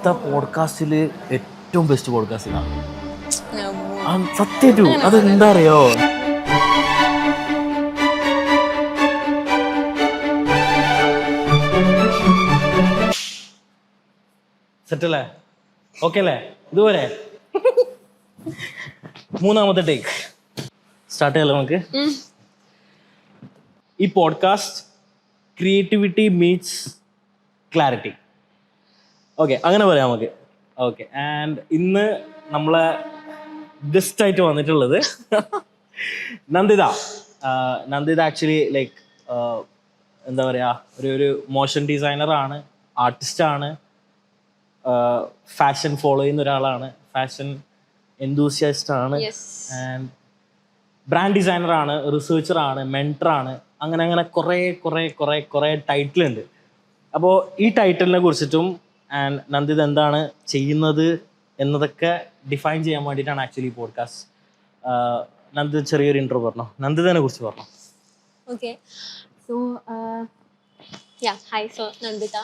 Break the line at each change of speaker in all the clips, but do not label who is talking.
ഇന്നത്തെ പോഡ്കാസ്റ്റിൽ ഏറ്റവും ബെസ്റ്റ് പോഡ്കാസ്റ്റ് ഇതാണ്. സത്യം അതെന്താ അറിയോ, സെറ്റല്ലേ? ഓക്കെ അല്ലേ? ഇതുപോലെ മൂന്നാമത്തെ ടേക്ക് സ്റ്റാർട്ട് ചെയ്യാലോ നമുക്ക്. ഈ podcast creativity meats clarity. Okay, അങ്ങനെ പറയാം നമുക്ക്. ഓക്കെ, ആൻഡ് ഇന്ന് നമ്മളെ ഗസ്റ്റ് ആയിട്ട് വന്നിട്ടുള്ളത് നന്ദിത. നന്ദിത ആക്ച്വലി ലൈക്ക് എന്താ പറയുക, ഒരു മോഷൻ ഡിസൈനറാണ്, ആർട്ടിസ്റ്റാണ്, ഫാഷൻ ഫോളോ ചെയ്യുന്ന ഒരാളാണ്, ഫാഷൻ എന്തൂസിയാസ്റ്റ് ആണ്, ആൻഡ് ബ്രാൻഡ് ഡിസൈനറാണ്, റിസർച്ചറാണ്, മെൻറ്ററാണ്. അങ്ങനെ അങ്ങനെ കുറേ ടൈറ്റിൽ ഉണ്ട്. അപ്പോൾ ഈ ടൈറ്റിലിനെ കുറിച്ചിട്ടും ആൻഡ് നന്ദിത എന്താണ് ചെയ്യുന്നത് എന്നതൊക്കെ ഡിഫൈൻ ചെയ്യാൻ വേണ്ടിയിട്ടാണ് ആക്ച്വലി പോഡ്കാസ്റ്റ്. നന്ദിത ചെറിയൊരു ഇൻട്രോ പറഞ്ഞോ, നന്ദിതനെ കുറിച്ച് പറഞ്ഞോ.
Okay, so hi, so Nanditha.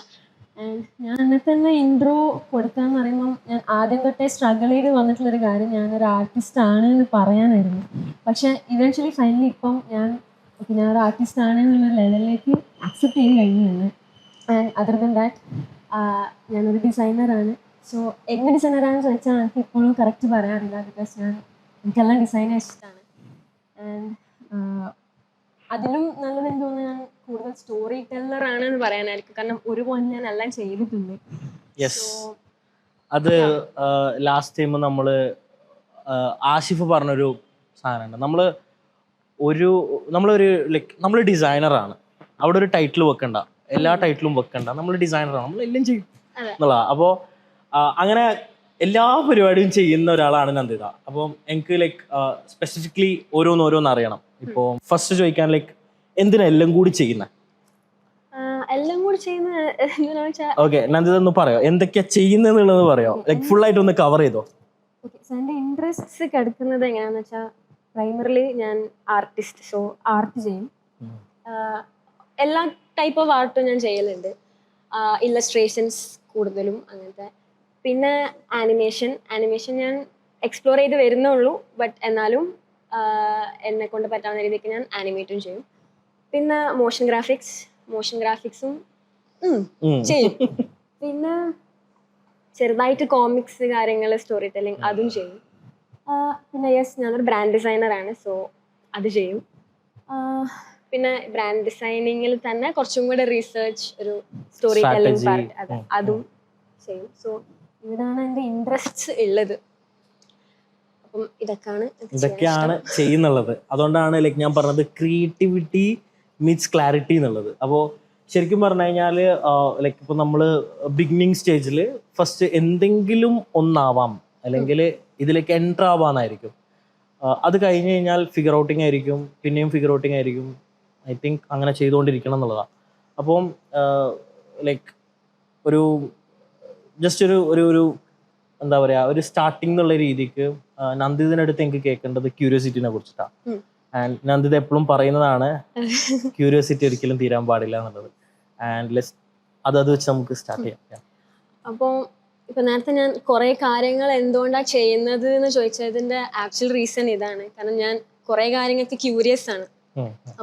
ഞാൻ അന്നത്തെ തന്നെ ഇൻട്രോ കൊടുക്കാന്ന് പറയുമ്പം ഞാൻ ആദ്യം തൊട്ടേ സ്ട്രഗിൾ ചെയ്ത് വന്നിട്ടുള്ളൊരു കാര്യം ഞാനൊരു ആർട്ടിസ്റ്റ് ആണ് എന്ന് പറയാനായിരുന്നു. പക്ഷേ ഇവൻച്വലി ഫൈനലി ഇപ്പം ഞാനൊരു ആർട്ടിസ്റ്റ് ആണ് എന്നുള്ള ലെവലിലേക്ക് അക്സെപ്റ്റ് ചെയ്ത് കഴിഞ്ഞാണ്. ആൻഡ് അതർ ദൻ ദാറ്റ് ഞാനൊരു ഡിസൈനറാണ്. സോ എങ്ങനെ ഡിസൈനറാണെന്ന് ചോദിച്ചാൽ എനിക്ക് ഇപ്പോഴും കറക്റ്റ് പറയാറില്ല, ബിക്കോസ് എനിക്കെല്ലാം ഡിസൈനേഴ്സ് ഇഷ്ടമാണ്. ആൻഡ് അതിലും നല്ലത് എനിക്ക് തോന്നുന്നു ഞാൻ കൂടുതൽ സ്റ്റോറി ടെല്ലർ ആണെന്ന് പറയാനായിരിക്കും. കാരണം ഒരു പോയിന്റ് ഞാൻ എല്ലാം ചെയ്തിട്ടുണ്ട്.
അത് ലാസ്റ്റ് ടൈം ആഷിഫ് പറഞ്ഞൊരു സാധനമുണ്ട്. നമ്മളൊരു ലൈക്ക് നമ്മൾ ഡിസൈനറാണ്, അവിടെ ഒരു ടൈറ്റിൽ വെക്കണ്ട, എല്ലാ ടൈറ്റിലും വെക്കണ്ട, നമ്മൾ ഡിസൈനറാണ്, നമ്മൾ എല്ലാം ചെയ്യും എന്നുള്ളതാ. അപ്പോൾ അങ്ങനെ എല്ലാ പരിപാടിയും ചെയ്യുന്ന ഒരാളാണ് നന്ദിത. അപ്പം എനിക്ക് ലൈക്ക് സ്പെസിഫിക്കലി ഓരോന്നോരോന്ന് അറിയണം. ഇപ്പോൾ ഫസ്റ്റ് ചോദിക്കാൻ ലൈക്ക് എന്തിനാ എല്ലാം കൂടി ചെയ്യുന്നത്? ഓക്കെ, നന്ദിത ഒന്ന് പറയോ, എന്തൊക്കെയാ ചെയ്യുന്നത് പറയോ, ലൈക്ക് ഫുൾ ആയിട്ട് ഒന്ന് കവർ ചെയ്തോ.
എൻ്റെ ഇൻട്രസ്റ്റ് കിടക്കുന്നത് എങ്ങനെയാണെന്ന് വെച്ചാൽ പ്രൈമറിലി ഞാൻ ആർട്ടിസ്റ്റ്, സോ ആർട്ട് ചെയ്യും. എല്ലാ ടൈപ്പ് ഓഫ് ആർട്ടും ഞാൻ ചെയ്യലുണ്ട്. ഇല്ലസ്ട്രേഷൻസ് കൂടുതലും അങ്ങനത്തെ. പിന്നെ ആനിമേഷൻ ഞാൻ എക്സ്പ്ലോർ ചെയ്ത് വരുന്നേ ഉള്ളൂ. ബട്ട് എന്നാലും എന്നെ കൊണ്ട് പറ്റാവുന്ന രീതിക്ക് ഞാൻ ആനിമേറ്റും ചെയ്യും. പിന്നെ മോഷൻ ഗ്രാഫിക്സും ചെയ്യും. പിന്നെ ചെറുതായിട്ട് കോമിക്സ് കാര്യങ്ങൾ, സ്റ്റോറി ടെല്ലിങ് അതും ചെയ്യും. പിന്നെ ഞാനൊരു ബ്രാൻഡ് ഡിസൈനറാണ്, സോ അത് ചെയ്യും. പിന്നെ ബ്രാൻഡ് ഡിസൈനിങ്ങിൽ തന്നെ കുറച്ചും കൂടെ റീസെർച്ച്, ഒരു സ്റ്റോറി ടെല്ലിംഗ് പാർട്ട്, അതും ചെയ്യും. സോ ഇതാണ് എൻ്റെ ഇൻട്രസ്റ്റ് ഉള്ളത്. അപ്പം ഇതൊക്കെയാണ്
ചെയ്യുന്നുള്ളത്. അതുകൊണ്ടാണ് ലൈക്ക് ഞാൻ പറഞ്ഞത് ക്രിയേറ്റിവിറ്റി മീറ്റ്സ് ക്ലാരിറ്റി എന്നുള്ളത്. അപ്പോൾ ശരിക്കും പറഞ്ഞു കഴിഞ്ഞാൽ ലൈക്ക് ഇപ്പോൾ നമ്മൾ ബിഗിനിങ് സ്റ്റേജിൽ ഫസ്റ്റ് എന്തെങ്കിലും ഒന്നാവാം, അല്ലെങ്കിൽ ഇതിലേക്ക് എൻ്റർ ആവാന്നായിരിക്കും. അത് കഴിഞ്ഞ് കഴിഞ്ഞാൽ ഫിഗർ ഔട്ടിങ് ആയിരിക്കും, പിന്നെയും ഫിഗർ ഔട്ടിങ് ആയിരിക്കും. ഐ തിങ്ക് അങ്ങനെ ചെയ്തുകൊണ്ടിരിക്കണം എന്നുള്ളതാണ്. അപ്പം ലൈക്ക് ഒരു ജസ്റ്റ് ഒരു എന്താ പറയുക, ഒരു സ്റ്റാർട്ടിങ് എന്നുള്ള രീതിക്ക് നന്ദിതനടുത്ത് എനിക്ക് കേൾക്കേണ്ടത് ക്യൂരിയോസിറ്റിനെ കുറിച്ചിട്ടാണ്. ആൻഡ് നന്ദിത എപ്പോഴും പറയുന്നതാണ് ക്യൂരിയോസിറ്റി ഒരിക്കലും തീരാൻ പാടില്ല എന്നുള്ളത്. ആൻഡ് അത് വെച്ച് നമുക്ക് സ്റ്റാർട്ട് ചെയ്യാം.
അപ്പോൾ ഇപ്പം നേരത്തെ ഞാൻ കുറേ കാര്യങ്ങൾ എന്തുകൊണ്ടാണ് ചെയ്യുന്നത് എന്ന് ചോദിച്ചതിൻ്റെ ആക്ച്വൽ റീസൺ ഇതാണ്. കാരണം ഞാൻ കുറേ കാര്യങ്ങൾക്ക് ക്യൂരിയസ് ആണ്.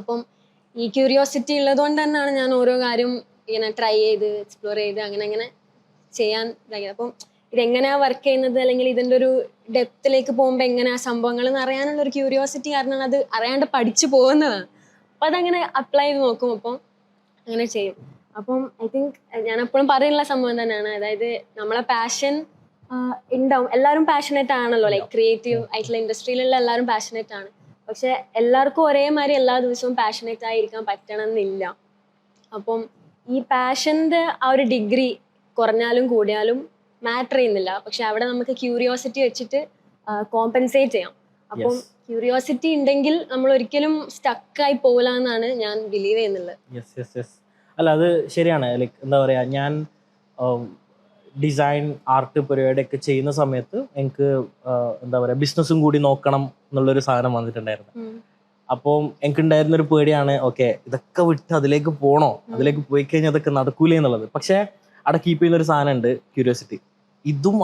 അപ്പം ഈ ക്യൂരിയോസിറ്റി ഉള്ളതുകൊണ്ട് തന്നെയാണ് ഞാൻ ഓരോ കാര്യം ഇങ്ങനെ ട്രൈ ചെയ്ത് എക്സ്പ്ലോർ ചെയ്ത് അങ്ങനെ ചെയ്യാൻ ഇതാക്കിയത്. അപ്പം ഇതെങ്ങനെയാണ് വർക്ക് ചെയ്യുന്നത്, അല്ലെങ്കിൽ ഇതിൻ്റെ ഒരു ഡെപ്തിലേക്ക് പോകുമ്പോൾ എങ്ങനെയാ സംഭവങ്ങൾ എന്ന് അറിയാനുള്ള ഒരു ക്യൂരിയോസിറ്റി കാരണമാണ് അത് അറിയാണ്ട് പഠിച്ചു പോകുന്നതാണ്. അപ്പം അതങ്ങനെ അപ്ലൈ ചെയ്ത് നോക്കും, അപ്പം അങ്ങനെ ചെയ്യും. അപ്പം ഐ തിങ്ക് ഞാൻ എപ്പോഴും പറയുന്ന സംഭവം തന്നെയാണ്, അതായത് നമ്മളെ പാഷൻ ഉണ്ടാവും. എല്ലാവരും പാഷനേറ്റ് ആണല്ലോ, ലൈക്ക് ക്രിയേറ്റീവ് ആയിട്ടുള്ള ഇൻഡസ്ട്രിയിലുള്ള എല്ലാവരും പാഷനേറ്റ് ആണ്. പക്ഷെ എല്ലാവർക്കും ഒരേമാതിരി എല്ലാ ദിവസവും പാഷനേറ്റ് ആയിരിക്കാൻ പറ്റണമെന്നില്ല. അപ്പം ഈ പാഷൻ്റെ ആ ഒരു ഡിഗ്രി കുറഞ്ഞാലും കൂടിയാലും മാറ്റർ ചെയ്യുന്നില്ല. പക്ഷെ അവിടെ നമുക്ക് ക്യൂരിയോസിറ്റി വെച്ചിട്ട് കോമ്പൻസേറ്റ് ചെയ്യാം. അപ്പം ക്യൂരിയോസിറ്റി ഉണ്ടെങ്കിൽ നമ്മൾ ഒരിക്കലും സ്റ്റക്കായി പോകില്ല എന്നാണ് ഞാൻ ബിലീവ് ചെയ്യുന്നുള്ളത്.
അല്ല, അത് ശരിയാണ്. ലൈക്ക് എന്താ പറയുക, ഞാൻ ഡിസൈൻ ആർട്ട് പരിപാടിയൊക്കെ ചെയ്യുന്ന സമയത്ത് എനിക്ക് എന്താ പറയുക, ബിസിനസ്സും കൂടി നോക്കണം എന്നുള്ളൊരു സാധനം വന്നിട്ടുണ്ടായിരുന്നു. അപ്പോൾ എനിക്കുണ്ടായിരുന്നൊരു പേടിയാണ്, ഓക്കെ ഇതൊക്കെ വിട്ട് അതിലേക്ക് പോകണോ, അതിലേക്ക് പോയി കഴിഞ്ഞാൽ അതൊക്കെ നടക്കൂലേ എന്നുള്ളത്. പക്ഷേ അവിടെ കീപ്പ് ചെയ്യുന്നൊരു സാധനം ഉണ്ട്, ക്യൂരിയോസിറ്റി.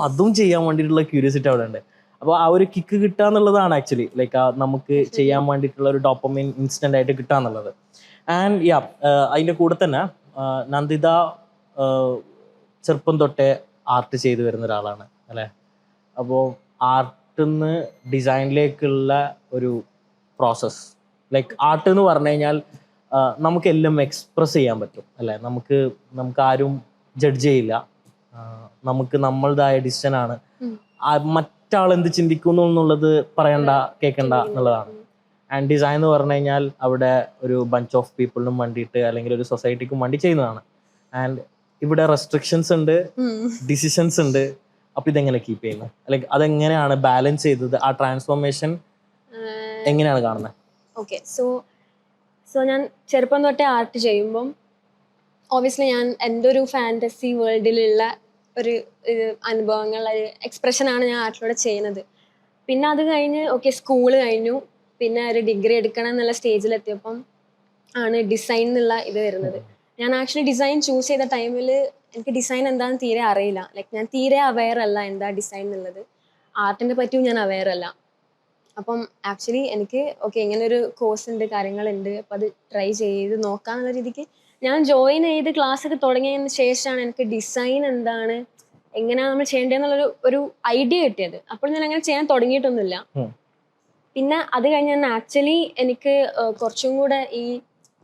അതും ചെയ്യാൻ വേണ്ടിയിട്ടുള്ള ക്യൂരിയോസിറ്റി അവിടെ ഉണ്ട്. അപ്പോൾ ആ ഒരു കിക്ക് കിട്ടുക എന്നുള്ളതാണ് ആക്ച്വലി ലൈക്ക് നമുക്ക് ചെയ്യാൻ വേണ്ടിയിട്ടുള്ള ഒരു ഡോപ്പമൈൻ ഇൻസ്റ്റന്റ് ആയിട്ട് കിട്ടുക എന്നുള്ളത്. ആൻഡ് അതിൻ്റെ കൂടെ തന്നെ നന്ദിത ചെറുപ്പം തൊട്ടേ ആർട്ട് ചെയ്തു വരുന്ന ഒരാളാണ് അല്ലേ. അപ്പോൾ ആർട്ടിൽ നിന്ന് ഡിസൈനിലേക്കുള്ള ഒരു പ്രോസസ്സ്, ലൈക്ക് ആർട്ട് എന്ന് പറഞ്ഞു കഴിഞ്ഞാൽ നമുക്കെല്ലാം എക്സ്പ്രസ് ചെയ്യാൻ പറ്റും അല്ലേ. നമുക്ക് ആരും ജഡ്ജ് ചെയ്യില്ല, നമുക്ക് നമ്മളുടേതായ ഡിസിഷനാണ്. മറ്റാൾ എന്ത് ചിന്തിക്കുന്നു എന്നുള്ളത് പറയണ്ട, കേൾക്കണ്ട എന്നുള്ളതാണ്. ആൻഡ് ഡിസൈൻ എന്ന് പറഞ്ഞു കഴിഞ്ഞാൽ അവിടെ ഒരു ബഞ്ച് ഓഫ് പീപ്പിളിനും വേണ്ടിയിട്ട് അല്ലെങ്കിൽ ഒരു സൊസൈറ്റിക്കും വേണ്ടി ചെയ്യുന്നതാണ്. ആൻഡ് ഇവിടെ റെസ്ട്രിക്ഷൻസ് ഉണ്ട്, ഡിസിഷൻസ് ഉണ്ട്. അപ്പൊ ഇതെങ്ങനെ കീപ്പ് ചെയ്യുന്നു, അല്ലെങ്കിൽ അതെങ്ങനെയാണ് ബാലൻസ് ചെയ്തത്, ആ ട്രാൻസ്ഫോർമേഷൻ എങ്ങനെയാണ് കാണുന്നത്?
ഓക്കെ, സോ ഞാൻ ചെറുപ്പം തൊട്ടേ ആർട്ട് ചെയ്യുമ്പം ഓബിയസ്ലി ഞാൻ എൻ്റെ ഒരു ഫാൻറ്റസി വേൾഡിലുള്ള ഒരു അനുഭവങ്ങൾ, ഒരു എക്സ്പ്രഷനാണ് ഞാൻ ആർട്ടിലൂടെ ചെയ്യുന്നത്. പിന്നെ അത് കഴിഞ്ഞ് സ്കൂള് കഴിഞ്ഞു, പിന്നെ ഒരു ഡിഗ്രി എടുക്കണം എന്നുള്ള സ്റ്റേജിലെത്തിയപ്പം ആണ് ഡിസൈൻ എന്നുള്ള ഇത് വരുന്നത്. ഞാൻ ആക്ച്വലി ഡിസൈൻ ചൂസ് ചെയ്ത ടൈമിൽ എനിക്ക് ഡിസൈൻ എന്താണെന്ന് തീരെ അറിയില്ല. ലൈക്ക് ഞാൻ തീരെ അവെയർ അല്ല എന്താ ഡിസൈൻ എന്നുള്ളത്. ആർട്ടിനെ പറ്റിയും ഞാൻ അവെയർ അല്ല. അപ്പം ആക്ച്വലി എനിക്ക് ഇങ്ങനെ ഒരു കോഴ്സ് ഉണ്ട്, കാര്യങ്ങളുണ്ട്, അപ്പം അത് ട്രൈ ചെയ്ത് നോക്കാന്നുള്ള രീതിക്ക് ഞാൻ ജോയിൻ ചെയ്ത് ക്ലാസ് ഒക്കെ തുടങ്ങിയതിന് ശേഷമാണ് എനിക്ക് ഡിസൈൻ എന്താണ്, എങ്ങനെയാണ് നമ്മൾ ചെയ്യേണ്ടതെന്നുള്ളൊരു ഒരു ഐഡിയ കിട്ടിയത്. അപ്പോൾ ഞാൻ അങ്ങനെ ചെയ്യാൻ തുടങ്ങിയിട്ടൊന്നുമില്ല. പിന്നെ അത് കഴിഞ്ഞ് ഞാൻ ആക്ച്വലി എനിക്ക് കുറച്ചും കൂടെ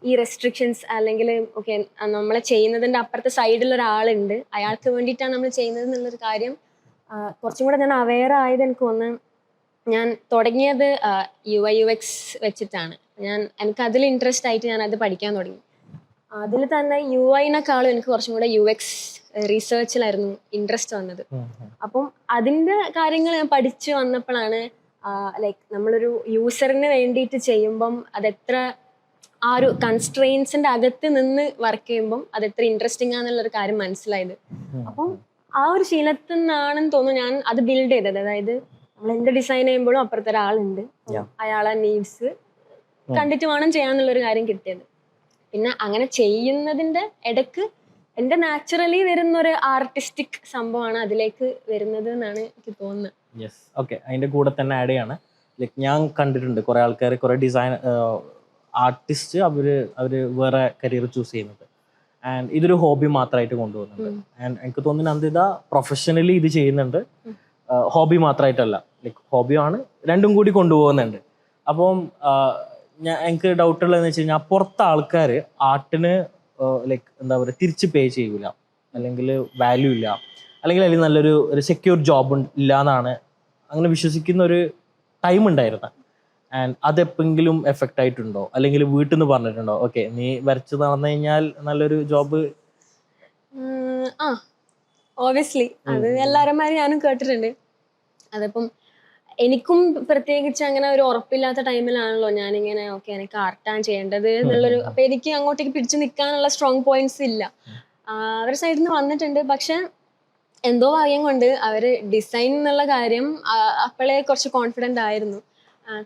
ഈ റെസ്ട്രിക്ഷൻസ് അല്ലെങ്കിൽ നമ്മളെ ചെയ്യുന്നതിൻ്റെ അപ്പുറത്തെ സൈഡിൽ ഒരാളുണ്ട്, അയാൾക്ക് വേണ്ടിയിട്ടാണ് നമ്മൾ ചെയ്യുന്നത് എന്നുള്ളൊരു കാര്യം കുറച്ചും കൂടെ ഞാൻ അവെയർ ആയത് എനിക്ക് തോന്നുന്നു. ഞാൻ തുടങ്ങിയത് UX വെച്ചിട്ടാണ്. എനിക്ക് അതിൽ ഇൻട്രസ്റ്റ് ആയിട്ട് ഞാൻ അത് പഠിക്കാൻ തുടങ്ങി. അതിൽ തന്നെ UIനേക്കാളും എനിക്ക് കുറച്ചും കൂടെ UX റീസേർച്ചിലായിരുന്നു ഇൻട്രസ്റ്റ് വന്നത്. അപ്പം അതിൻ്റെ കാര്യങ്ങൾ ഞാൻ പഠിച്ചു വന്നപ്പോഴാണ് ലൈക്ക് നമ്മളൊരു യൂസറിന് വേണ്ടിയിട്ട് ചെയ്യുമ്പം അതെത്ര ആ ഒരു കൺസ്ട്രെയിൻസിന്റെ അകത്ത് നിന്ന് വർക്ക് ചെയ്യുമ്പം അതെത്ര ഇൻട്രസ്റ്റിംഗ് ആണെന്നുള്ളൊരു കാര്യം മനസ്സിലായത്. അപ്പം ആ ഒരു ശീലത്തിൽ നിന്നാണെന്ന് തോന്നുന്നു ഞാൻ അത് ബിൽഡ് ചെയ്തത്. അതായത് നമ്മൾ എന്ത് ഡിസൈൻ ചെയ്യുമ്പോഴും അപ്പുറത്തെ ഒരാളുണ്ട്, അയാളെ നീഡ്സ് കണ്ടിട്ട് വേണം ചെയ്യാന്നുള്ളൊരു കാര്യം കിട്ടിയത്. പിന്നെ അങ്ങനെ ചെയ്യുന്നതിന്റെ ഇടക്ക് എൻ്റെ നാച്ചുറലി വരുന്ന ഒരു ആർട്ടിസ്റ്റിക് സംഭവമാണ് അതിലേക്ക് വരുന്നത് എന്നാണ് എനിക്ക് തോന്നുന്നത്.
Yes, okay. അതിൻ്റെ കൂടെ തന്നെ ആഡ് ചെയ്യാണ്, ലൈക്ക് ഞാൻ കണ്ടിട്ടുണ്ട് കുറേ ആൾക്കാർ, കുറേ ഡിസൈൻ ആർട്ടിസ്റ്റ് അവർ വേറെ കരിയർ ചൂസ് ചെയ്യുന്നത്. ആൻഡ് ഇതൊരു ഹോബി മാത്രമായിട്ട് കൊണ്ടുപോകുന്നുണ്ട്. ആൻഡ് എനിക്ക് തോന്നുന്നു നന്ദിത പ്രൊഫഷണലി ഇത് ചെയ്യുന്നുണ്ട്, ഹോബി മാത്രമായിട്ടല്ല. ലൈക്ക് ഹോബിയാണ്, രണ്ടും കൂടി കൊണ്ടുപോകുന്നുണ്ട്. അപ്പം എനിക്ക് ഡൗട്ടുള്ളതെന്ന് വെച്ച് കഴിഞ്ഞാൽ പുറത്തെ ആൾക്കാർ ആർട്ടിന് ലൈക്ക് എന്താ പറയുക തിരിച്ച് പേ ചെയ്യൂല, അല്ലെങ്കിൽ വാല്യൂ ഇല്ല, അല്ലെങ്കിൽ അതിൽ നല്ലൊരു സെക്യൂർ ജോബ് ഇല്ല എന്നാണ് അങ്ങനെ വിശ്വസിക്കുന്ന ഒരു ടൈം ഉണ്ടായിരുന്നു. ആൻഡ് അതെപ്പെങ്കിലും എഫക്റ്റ് ആയിട്ടുണ്ടോ, അല്ലെങ്കിൽ വീട്ടിൽ നിന്ന് പറഞ്ഞിട്ടുണ്ടോ നീ വരച്ച് നടന്നു കഴിഞ്ഞാൽ നല്ലൊരു ജോബ്?
ഓബിയസ്ലി അത് എല്ലാവരുമാരും ഞാനും കേട്ടിട്ടുണ്ട്. അതിപ്പം എനിക്കും പ്രത്യേകിച്ച് അങ്ങനെ ഒരു ഉറപ്പില്ലാത്ത ടൈമിലാണല്ലോ ഞാനിങ്ങനെ എനിക്ക് ആർട്ടാണ് ചെയ്യേണ്ടത് എന്നുള്ളൊരു, അപ്പൊ എനിക്ക് അങ്ങോട്ടേക്ക് പിടിച്ചു നിൽക്കാനുള്ള സ്ട്രോങ് പോയിന്റ്സ് ഇല്ല. അവരുടെ സൈഡിൽ നിന്ന് വന്നിട്ടുണ്ട്, പക്ഷെ എന്തോ ഭാഗ്യം കൊണ്ട് അവര് ഡിസൈൻ എന്നുള്ള കാര്യം അപ്പോഴേ കുറച്ച് കോൺഫിഡന്റ് ആയിരുന്നു.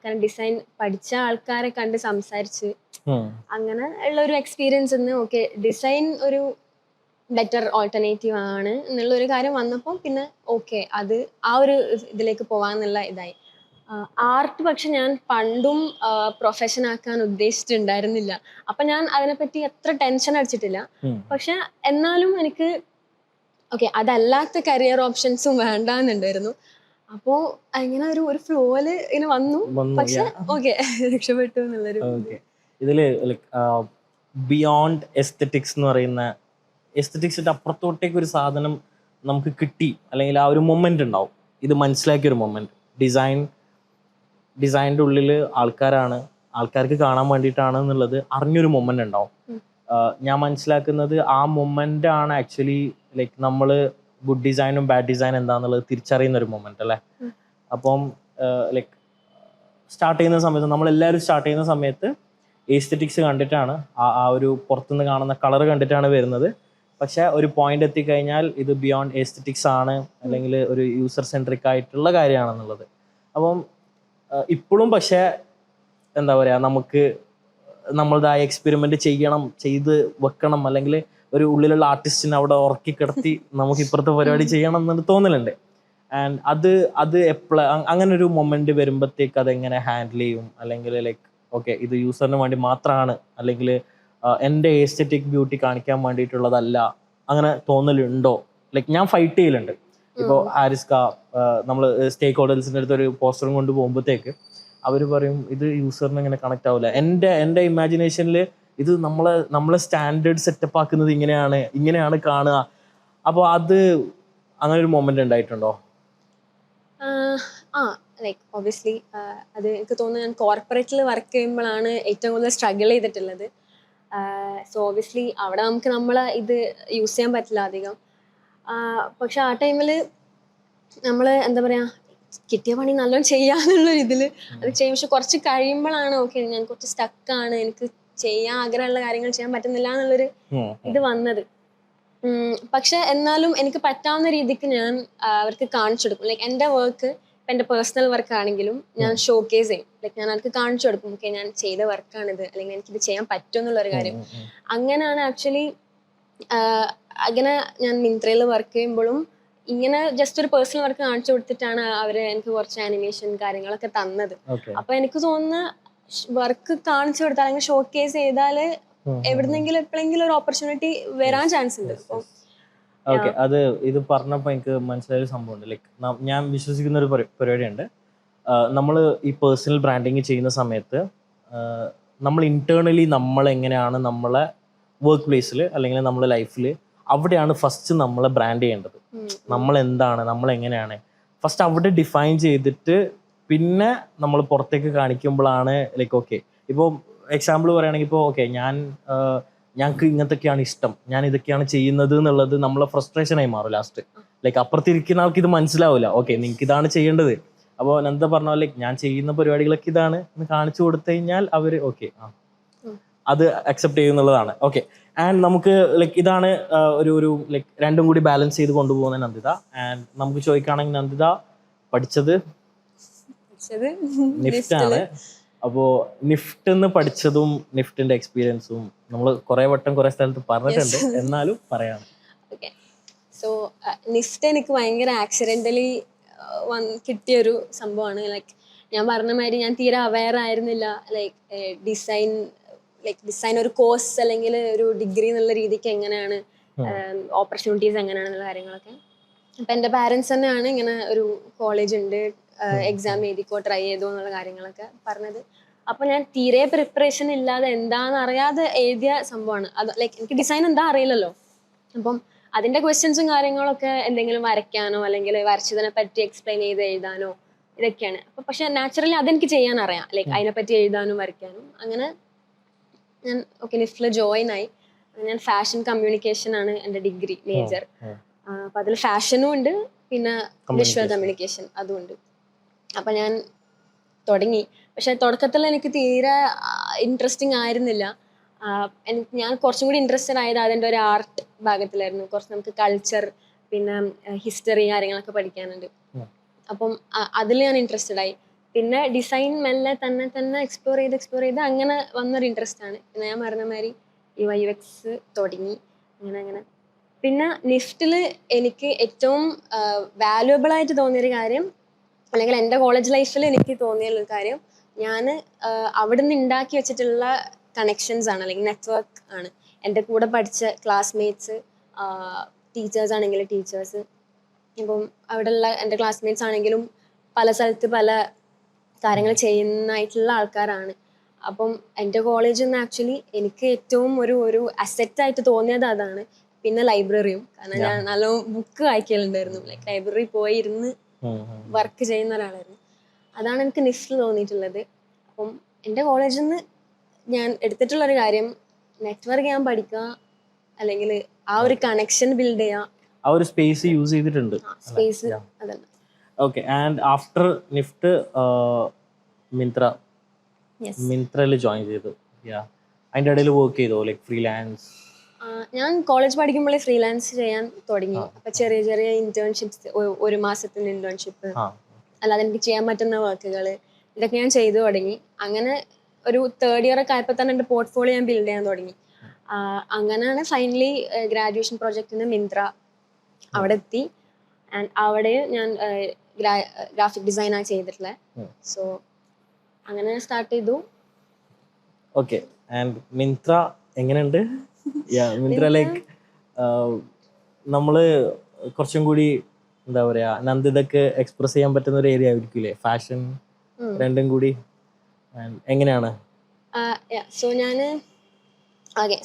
കാരണം ഡിസൈൻ പഠിച്ച ആൾക്കാരെ കണ്ട് സംസാരിച്ച് അങ്ങനെ ഉള്ള ഒരു എക്സ്പീരിയൻസ് ഡിസൈൻ ഒരു ബെറ്റർ ഓൾട്ടർനേറ്റീവ് ആണ് എന്നുള്ള ഒരു കാര്യം വന്നപ്പോൾ പിന്നെ അത് ആ ഒരു ഇതിലേക്ക് പോവാന്നുള്ള ഇതായി. ആർട്ട് പക്ഷെ ഞാൻ പണ്ടും പ്രൊഫഷൻ ആക്കാൻ ഉദ്ദേശിച്ചിട്ടുണ്ടായിരുന്നില്ല. അപ്പൊ ഞാൻ അതിനെപ്പറ്റി എത്ര ടെൻഷൻ അടിച്ചിട്ടില്ല. പക്ഷെ എന്നാലും എനിക്ക് അതല്ലാത്ത കരിയർ ഓപ്ഷൻസും വേണ്ടാന്നുണ്ടായിരുന്നു. അപ്പോ ഇങ്ങനെ ഒരു ഫ്ലോയില് ഇങ്ങനെ വന്നു. പക്ഷെ രക്ഷപ്പെട്ടു എന്നുള്ളൊരു.
ഇതില് ബിയോണ്ട് എസ്തെറ്റിക്സ് എന്ന് പറയുന്ന എസ്തെറ്റിക്സിന്റെ അപ്പുറത്തോട്ടേക്ക് ഒരു സാധനം നമുക്ക് കിട്ടി, അല്ലെങ്കിൽ ആ ഒരു മൊമെന്റ് ഉണ്ടാവും, ഇത് മനസ്സിലാക്കിയൊരു മൊമെന്റ്. ഡിസൈനിന്റെ ഉള്ളിൽ ആൾക്കാർക്ക് കാണാൻ വേണ്ടിയിട്ടാണ് എന്നുള്ളത് അറിഞ്ഞൊരു മൊമെന്റ് ഉണ്ടാവും. ഞാൻ മനസ്സിലാക്കുന്നത് ആ മൊമെന്റ് ആണ് ആക്ച്വലി ലൈക്ക് നമ്മള് ഗുഡ് ഡിസൈനും ബാഡ് ഡിസൈൻ എന്താന്നുള്ളത് തിരിച്ചറിയുന്ന ഒരു മൊമെന്റ് അല്ലേ. അപ്പം ലൈക്ക് സ്റ്റാർട്ട് ചെയ്യുന്ന സമയത്ത് നമ്മളെല്ലാവരും സ്റ്റാർട്ട് ചെയ്യുന്ന സമയത്ത് എസ്തെറ്റിക്സ് കണ്ടിട്ടാണ്, ആ ഒരു പുറത്തുനിന്ന് കാണുന്ന കളർ കണ്ടിട്ടാണ് വരുന്നത്. പക്ഷെ ഒരു പോയിന്റ് എത്തിക്കഴിഞ്ഞാൽ ഇത് ബിയോണ്ട് എസ്തെറ്റിക്സ് ആണ്, അല്ലെങ്കിൽ ഒരു യൂസർ സെൻട്രിക് ആയിട്ടുള്ള കാര്യമാണെന്നുള്ളത്. അപ്പം ഇപ്പോഴും പക്ഷെ എന്താ പറയുക, നമുക്ക് നമ്മളുടേതായ എക്സ്പെരിമെന്റ് ചെയ്ത് വെക്കണം, അല്ലെങ്കിൽ ഒരു ഉള്ളിലുള്ള ആർട്ടിസ്റ്റിനെ അവിടെ ഉറക്കി കിടത്തി നമുക്ക് ഇപ്പുറത്തെ പരിപാടി ചെയ്യണം എന്നൊരു തോന്നലുണ്ട്. ആൻഡ് അത് എപ്പോഴാ അങ്ങനെ ഒരു മൊമെന്റ് വരുമ്പോഴത്തേക്ക് അതെങ്ങനെ ഹാൻഡിൽ ചെയ്യും? അല്ലെങ്കിൽ ലൈക്ക് ഓക്കെ ഇത് യൂസറിന് വേണ്ടി മാത്രമാണ്, അല്ലെങ്കിൽ എൻ്റെ എസ്തെറ്റിക് ബ്യൂട്ടി കാണിക്കാൻ വേണ്ടിയിട്ടുള്ളതല്ല, അങ്ങനെ തോന്നലുണ്ടോ? ലൈക്ക് ഞാൻ ഫൈറ്റ് ചെയ്യലുണ്ട്. ഇപ്പോൾ ഹാരിസ്ക നമ്മൾ സ്റ്റേക്ക് ഹോൾഡേഴ്സിൻ്റെ അടുത്ത് ഒരു പോസ്റ്ററും കൊണ്ട് പോകുമ്പോഴത്തേക്ക് അവർ പറയും ഇത് യൂസറിന് ഇങ്ങനെ കണക്ട് ആവില്ല. എൻ്റെ ഇമാജിനേഷനിൽ ഇത് നമ്മളെ സ്റ്റാൻഡേർഡ് സെറ്റപ്പ് ആക്കുന്നത് ഇങ്ങനെയാണ് കാണുക. അപ്പോൾ അത് അങ്ങനെ ഒരു മൊമെന്റ് ഉണ്ടായിട്ടുണ്ടോ?
ലൈക്ക് ഒബ്വിയസ്ലി അത് എനിക്ക് തോന്നുന്നു ഞാൻ കോർപ്പറേറ്റിൽ വർക്ക് ചെയ്യുമ്പോഴാണ് ഏറ്റവും കൂടുതൽ സ്ട്രഗിൾ ചെയ്തിട്ടുള്ളത്. സോ ഒബ്വിയസ്ലി അവിടെ നമുക്ക് നമ്മളെ ഇത് യൂസ് ചെയ്യാൻ പറ്റില്ല അധികം. പക്ഷെ ആ ടൈമിൽ നമ്മൾ എന്താ പറയുക, കിട്ടിയ പണി നല്ലോണം ചെയ്യാന്നുള്ള ഇതിൽ അത് ചെയ്യും. പക്ഷെ കുറച്ച് കഴിയുമ്പോഴാണ് ഓക്കെ ഞാൻ കുറച്ച് സ്റ്റക്കാണ്, എനിക്ക് ചെയ്യാൻ ആഗ്രഹമുള്ള കാര്യങ്ങൾ ചെയ്യാൻ പറ്റുന്നില്ല എന്നുള്ളൊരു ഇത് വന്നത്. പക്ഷെ എന്നാലും എനിക്ക് പറ്റാവുന്ന രീതിക്ക് ഞാൻ അവർക്ക് കാണിച്ചു കൊടുക്കും. ലൈക്ക് എൻ്റെ വർക്ക് ഇപ്പം എൻ്റെ പേഴ്സണൽ വർക്ക് ആണെങ്കിലും ഞാൻ ഷോക്കേസ് ചെയ്യും. ലൈക്ക് ഞാൻ അവർക്ക് കാണിച്ചു കൊടുക്കും, ഓക്കെ ഞാൻ ചെയ്ത വർക്കാണിത്, അല്ലെങ്കിൽ എനിക്കിത് ചെയ്യാൻ പറ്റും എന്നുള്ളൊരു കാര്യം. അങ്ങനെയാണ് ആക്ച്വലി അങ്ങനെ ഞാൻ മിന്ത്രയിൽ വർക്ക് ചെയ്യുമ്പോഴും ഇങ്ങനെ ജസ്റ്റ് ഒരു പേഴ്സണൽ വർക്ക് കാണിച്ചു കൊടുത്തിട്ടാണ് അവര് എനിക്ക് കുറച്ച് ആനിമേഷൻ കാര്യങ്ങളൊക്കെ തന്നത്. അപ്പൊ എനിക്ക് തോന്നുന്ന വർക്ക് കാണിച്ചു കൊടുത്താൽ അല്ലെങ്കിൽ ഷോക്കേസ് ചെയ്താല് എവിടുന്നെങ്കിലും എപ്പോഴെങ്കിലും ഒരു ഓപ്പർച്യൂണിറ്റി വരാൻ ചാൻസ് ഉണ്ട്.
ഓക്കെ, അത് ഇത് പറഞ്ഞപ്പോൾ എനിക്ക് മനസ്സിലായ ഒരു സംഭവമുണ്ട്. ലൈക്ക് ഞാൻ വിശ്വസിക്കുന്ന ഒരു പരിപാടിയുണ്ട്. നമ്മൾ ഈ പേഴ്സണൽ ബ്രാൻഡിങ് ചെയ്യുന്ന സമയത്ത് നമ്മൾ ഇന്റേണലി നമ്മളെങ്ങനെയാണ് നമ്മളെ വർക്ക് പ്ലേസിൽ അല്ലെങ്കിൽ നമ്മളെ ലൈഫിൽ അവിടെയാണ് ഫസ്റ്റ് നമ്മളെ ബ്രാൻഡ് ചെയ്യേണ്ടത്. നമ്മൾ എന്താണ്, നമ്മൾ എങ്ങനെയാണ് ഫസ്റ്റ് അവിടെ ഡിഫൈൻ ചെയ്തിട്ട് പിന്നെ നമ്മൾ പുറത്തേക്ക് കാണിക്കുമ്പോഴാണ് ലൈക്ക് ഓക്കെ. ഇപ്പോൾ എക്സാമ്പിൾ പറയുകയാണെങ്കിൽ ഇപ്പോൾ ഓക്കെ ഞങ്ങൾക്ക് ഇങ്ങനത്തൊക്കെയാണ് ഇഷ്ടം, ഞാൻ ഇതൊക്കെയാണ് ചെയ്യുന്നത് എന്നുള്ളത് നമ്മളെ ഫ്രസ്ട്രേഷനായി മാറും ലാസ്റ്റ്. ലൈക്ക് അപ്പുറത്തിരിക്കുന്ന ആൾക്ക് ഇത് മനസ്സിലാവില്ല, ഓക്കെ നിങ്ങൾക്ക് ഇതാണ് ചെയ്യേണ്ടത്. അപ്പോൾ നന്ദ പറഞ്ഞ ലൈക്ക് ഞാൻ ചെയ്യുന്ന പരിപാടികളൊക്കെ ഇതാണ് എന്ന് കാണിച്ചു കൊടുത്തു കഴിഞ്ഞാൽ അവർ ഓക്കെ അത് അക്സെപ്റ്റ് ചെയ്യുന്നുള്ളതാണ്. ഓക്കെ, ആൻഡ് നമുക്ക് ലൈക്ക് ഇതാണ് ഒരു ലൈക്ക് രണ്ടും കൂടി ബാലൻസ് ചെയ്ത് കൊണ്ടുപോകുന്ന നന്ദിത. ആൻഡ് നമുക്ക് ചോദിക്കുകയാണെങ്കിൽ നന്ദിത പഠിച്ചത് നിഫ്റ്റാണ്. അപ്പോൾ നിഫ്റ്റ് പഠിച്ചതും നിഫ്റ്റിന്റെ എക്സ്പീരിയൻസും നമ്മൾ കുറെ വട്ടം കുറെ സ്ഥലത്ത് പറഞ്ഞിട്ടുണ്ട്, എന്നാലും പറയാണ്.
സോ നിഫ്റ്റ് എനിക്ക് ഭയങ്കര ആക്സിഡന്റലി കിട്ടിയൊരു സംഭവമാണ്. ലൈക്ക് ഞാൻ പറഞ്ഞ മാതിരി ഞാൻ തീരെ അവെയർ ആയിരുന്നില്ല ലൈക്ക് ഡിസൈൻ ഒരു കോഴ്സ് അല്ലെങ്കിൽ ഒരു ഡിഗ്രി എന്നുള്ള രീതിക്ക് എങ്ങനെയാണ് ഓപ്പർച്യൂണിറ്റീസ് എങ്ങനെയാണെന്നുള്ള കാര്യങ്ങളൊക്കെ. അപ്പം എൻ്റെ പാരൻസ് തന്നെയാണ് ഇങ്ങനെ ഒരു കോളേജ് ഉണ്ട്, എക്സാം എഴുതിക്കോ, ട്രൈ ചെയ്തോ എന്നുള്ള കാര്യങ്ങളൊക്കെ പറഞ്ഞത്. അപ്പൊ ഞാൻ തീരെ പ്രിപ്പറേഷൻ ഇല്ലാതെ എന്താന്ന് അറിയാതെ എഴുതിയ സംഭവമാണ് അത്. ലൈക്ക് എനിക്ക് ഡിസൈൻ എന്താ അറിയില്ലല്ലോ. അപ്പം അതിന്റെ ക്വസ്റ്റ്യൻസും കാര്യങ്ങളൊക്കെ എന്തെങ്കിലും വരയ്ക്കാനോ അല്ലെങ്കിൽ വരച്ചതിനെ പറ്റി എക്സ്പ്ലെയിൻ ചെയ്ത് എഴുതാനോ ഇതൊക്കെയാണ്. അപ്പൊ പക്ഷെ നാച്ചുറലി അതെനിക്ക് ചെയ്യാൻ അറിയാം, ലൈക്ക് അതിനെപ്പറ്റി എഴുതാനും വരയ്ക്കാനും. അങ്ങനെ ഞാൻ ഓക്കെ നിഫ്റ്റിൽ ജോയിൻ ആയി. ഞാൻ ഫാഷൻ കമ്മ്യൂണിക്കേഷൻ ആണ് എൻ്റെ ഡിഗ്രി മേജർ. അപ്പൊ അതിൽ ഫാഷനും ഉണ്ട്, പിന്നെ വിഷ്വൽ കമ്മ്യൂണിക്കേഷൻ അതും ഉണ്ട്. അപ്പൊ ഞാൻ തുടങ്ങി. പക്ഷെ തുടക്കത്തിൽ എനിക്ക് തീരെ ഇൻട്രസ്റ്റിംഗ് ആയിരുന്നില്ല. ഞാൻ കുറച്ചും കൂടി ഇൻട്രസ്റ്റഡ് ആയത് അതിൻ്റെ ഒരു ആർട്ട് ഭാഗത്തിലായിരുന്നു. കുറച്ച് നമുക്ക് കൾച്ചർ പിന്നെ ഹിസ്റ്ററി കാര്യങ്ങളൊക്കെ പഠിക്കാനുണ്ട്. അപ്പം അതിൽ ഞാൻ ഇൻട്രസ്റ്റഡ് ആയി. പിന്നെ ഡിസൈൻ മെല്ലെ തന്നെ എക്സ്പ്ലോർ ചെയ്ത് അങ്ങനെ വന്നൊരു ഇൻട്രസ്റ്റ് ആണ്. പിന്നെ ഞാൻ പറഞ്ഞ മാതിരി UX തുടങ്ങി അങ്ങനെ. പിന്നെ നിഫ്റ്റിൽ എനിക്ക് ഏറ്റവും വാല്യുവബിൾ ആയിട്ട് തോന്നിയൊരു കാര്യം, അല്ലെങ്കിൽ എൻ്റെ കോളേജ് ലൈഫിൽ എനിക്ക് തോന്നിയൊരു കാര്യം, ഞാൻ അവിടെ നിന്ന് ഉണ്ടാക്കി വെച്ചിട്ടുള്ള കണക്ഷൻസ് ആണ്, അല്ലെങ്കിൽ നെറ്റ്വർക്ക് ആണ്. എൻ്റെ കൂടെ പഠിച്ച ക്ലാസ്മേറ്റ്സ്, ടീച്ചേഴ്സ് ആണെങ്കിൽ ടീച്ചേഴ്സ്, ഇപ്പം അവിടെയുള്ള എൻ്റെ ക്ലാസ്മേറ്റ്സ് ആണെങ്കിലും പല സ്ഥലത്ത് പല കാര്യങ്ങൾ ചെയ്യുന്നതായിട്ടുള്ള ആൾക്കാരാണ്. അപ്പം എൻ്റെ കോളേജിൽ നിന്ന് ആക്ച്വലി എനിക്ക് ഏറ്റവും ഒരു അസെറ്റായിട്ട് തോന്നിയത് അതാണ്. പിന്നെ ലൈബ്രറിയും, കാരണം ഞാൻ നല്ലോണം ബുക്ക് വായിക്കലുണ്ടായിരുന്നു. ലൈക്ക് ലൈബ്രറി പോയി ഇരുന്ന് വർക്ക് ചെയ്യുന്ന ഒരാളായിരുന്നു. അതാണ് എനിക്ക് നിഫ്റ്റിൽ തോന്നിയിട്ടുള്ളത്. അപ്പം എൻ്റെ കോളേജിൽ നിന്ന് ഞാൻ എടുത്തിട്ടുള്ളൊരു കാര്യം, നെറ്റ്വർക്ക് ചെയ്യാൻ പഠിക്കുക, അല്ലെങ്കിൽ ആ ഒരു കണക്ഷൻ ബിൽഡ് ചെയ്യുക,
ആ ഒരു സ്പേസ് യൂസ് ചെയ്തിട്ടുണ്ട്.
സ്പേസ് അതല്ല.
ഓക്കെ, ആൻഡ് ആഫ്റ്റർ നിഫ്റ്റ് മിന്ത്രയിൽ ജോയിൻ ചെയ്തു. അതിൻ്റെ ഇടയിൽ വർക്ക് ചെയ്തോ, ലൈക്ക് ഫ്രീലാൻസ്?
ഞാൻ കോളേജ് പഠിക്കുമ്പോഴേ ഫ്രീലാൻസ് ചെയ്യാൻ തുടങ്ങി. അപ്പൊ ചെറിയ ഇന്റേൺഷിപ്സ്, 1 മാസത്തിന്റെ ഇന്റേൺഷിപ്പ്, അല്ലാതെ എനിക്ക് ചെയ്യാൻ പറ്റുന്ന വർക്കുകൾ, ഇതൊക്കെ ഞാൻ ചെയ്തു തുടങ്ങി. അങ്ങനെ ഒരു 3rd ഇയർ ഒക്കെ ആയപ്പോൾ തന്നെ എൻ്റെ പോർട്ട്ഫോളിയോ ഞാൻ ബിൽഡ് ചെയ്യാൻ തുടങ്ങി. അങ്ങനെയാണ് ഫൈനലി ഗ്രാജുവേഷൻ പ്രോജക്റ്റിന് മിന്ത്ര അവിടെ എത്തി. ആൻഡ് അവിടെ ഞാൻ ഗ്രാഫിക് ഡിസൈനാണ് ചെയ്തിട്ടുള്ളത്. സോ അങ്ങനെ സ്റ്റാർട്ട് ചെയ്തു.
ഓക്കെ. ആൻഡ് മിന്ത്ര എങ്ങനെയുണ്ട്? മിന്ത്ര ലൈക്ക് നമ്മള് കുറച്ചും കൂടി എന്താ പറയാ നന്ദിതക്ക് എക്സ്പ്രസ് ചെയ്യാൻ പറ്റുന്ന ഒരു ഏരിയ ആയിരിക്കില്ലേ ഫാഷൻ രണ്ടും കൂടി? എങ്ങനെയാണ്?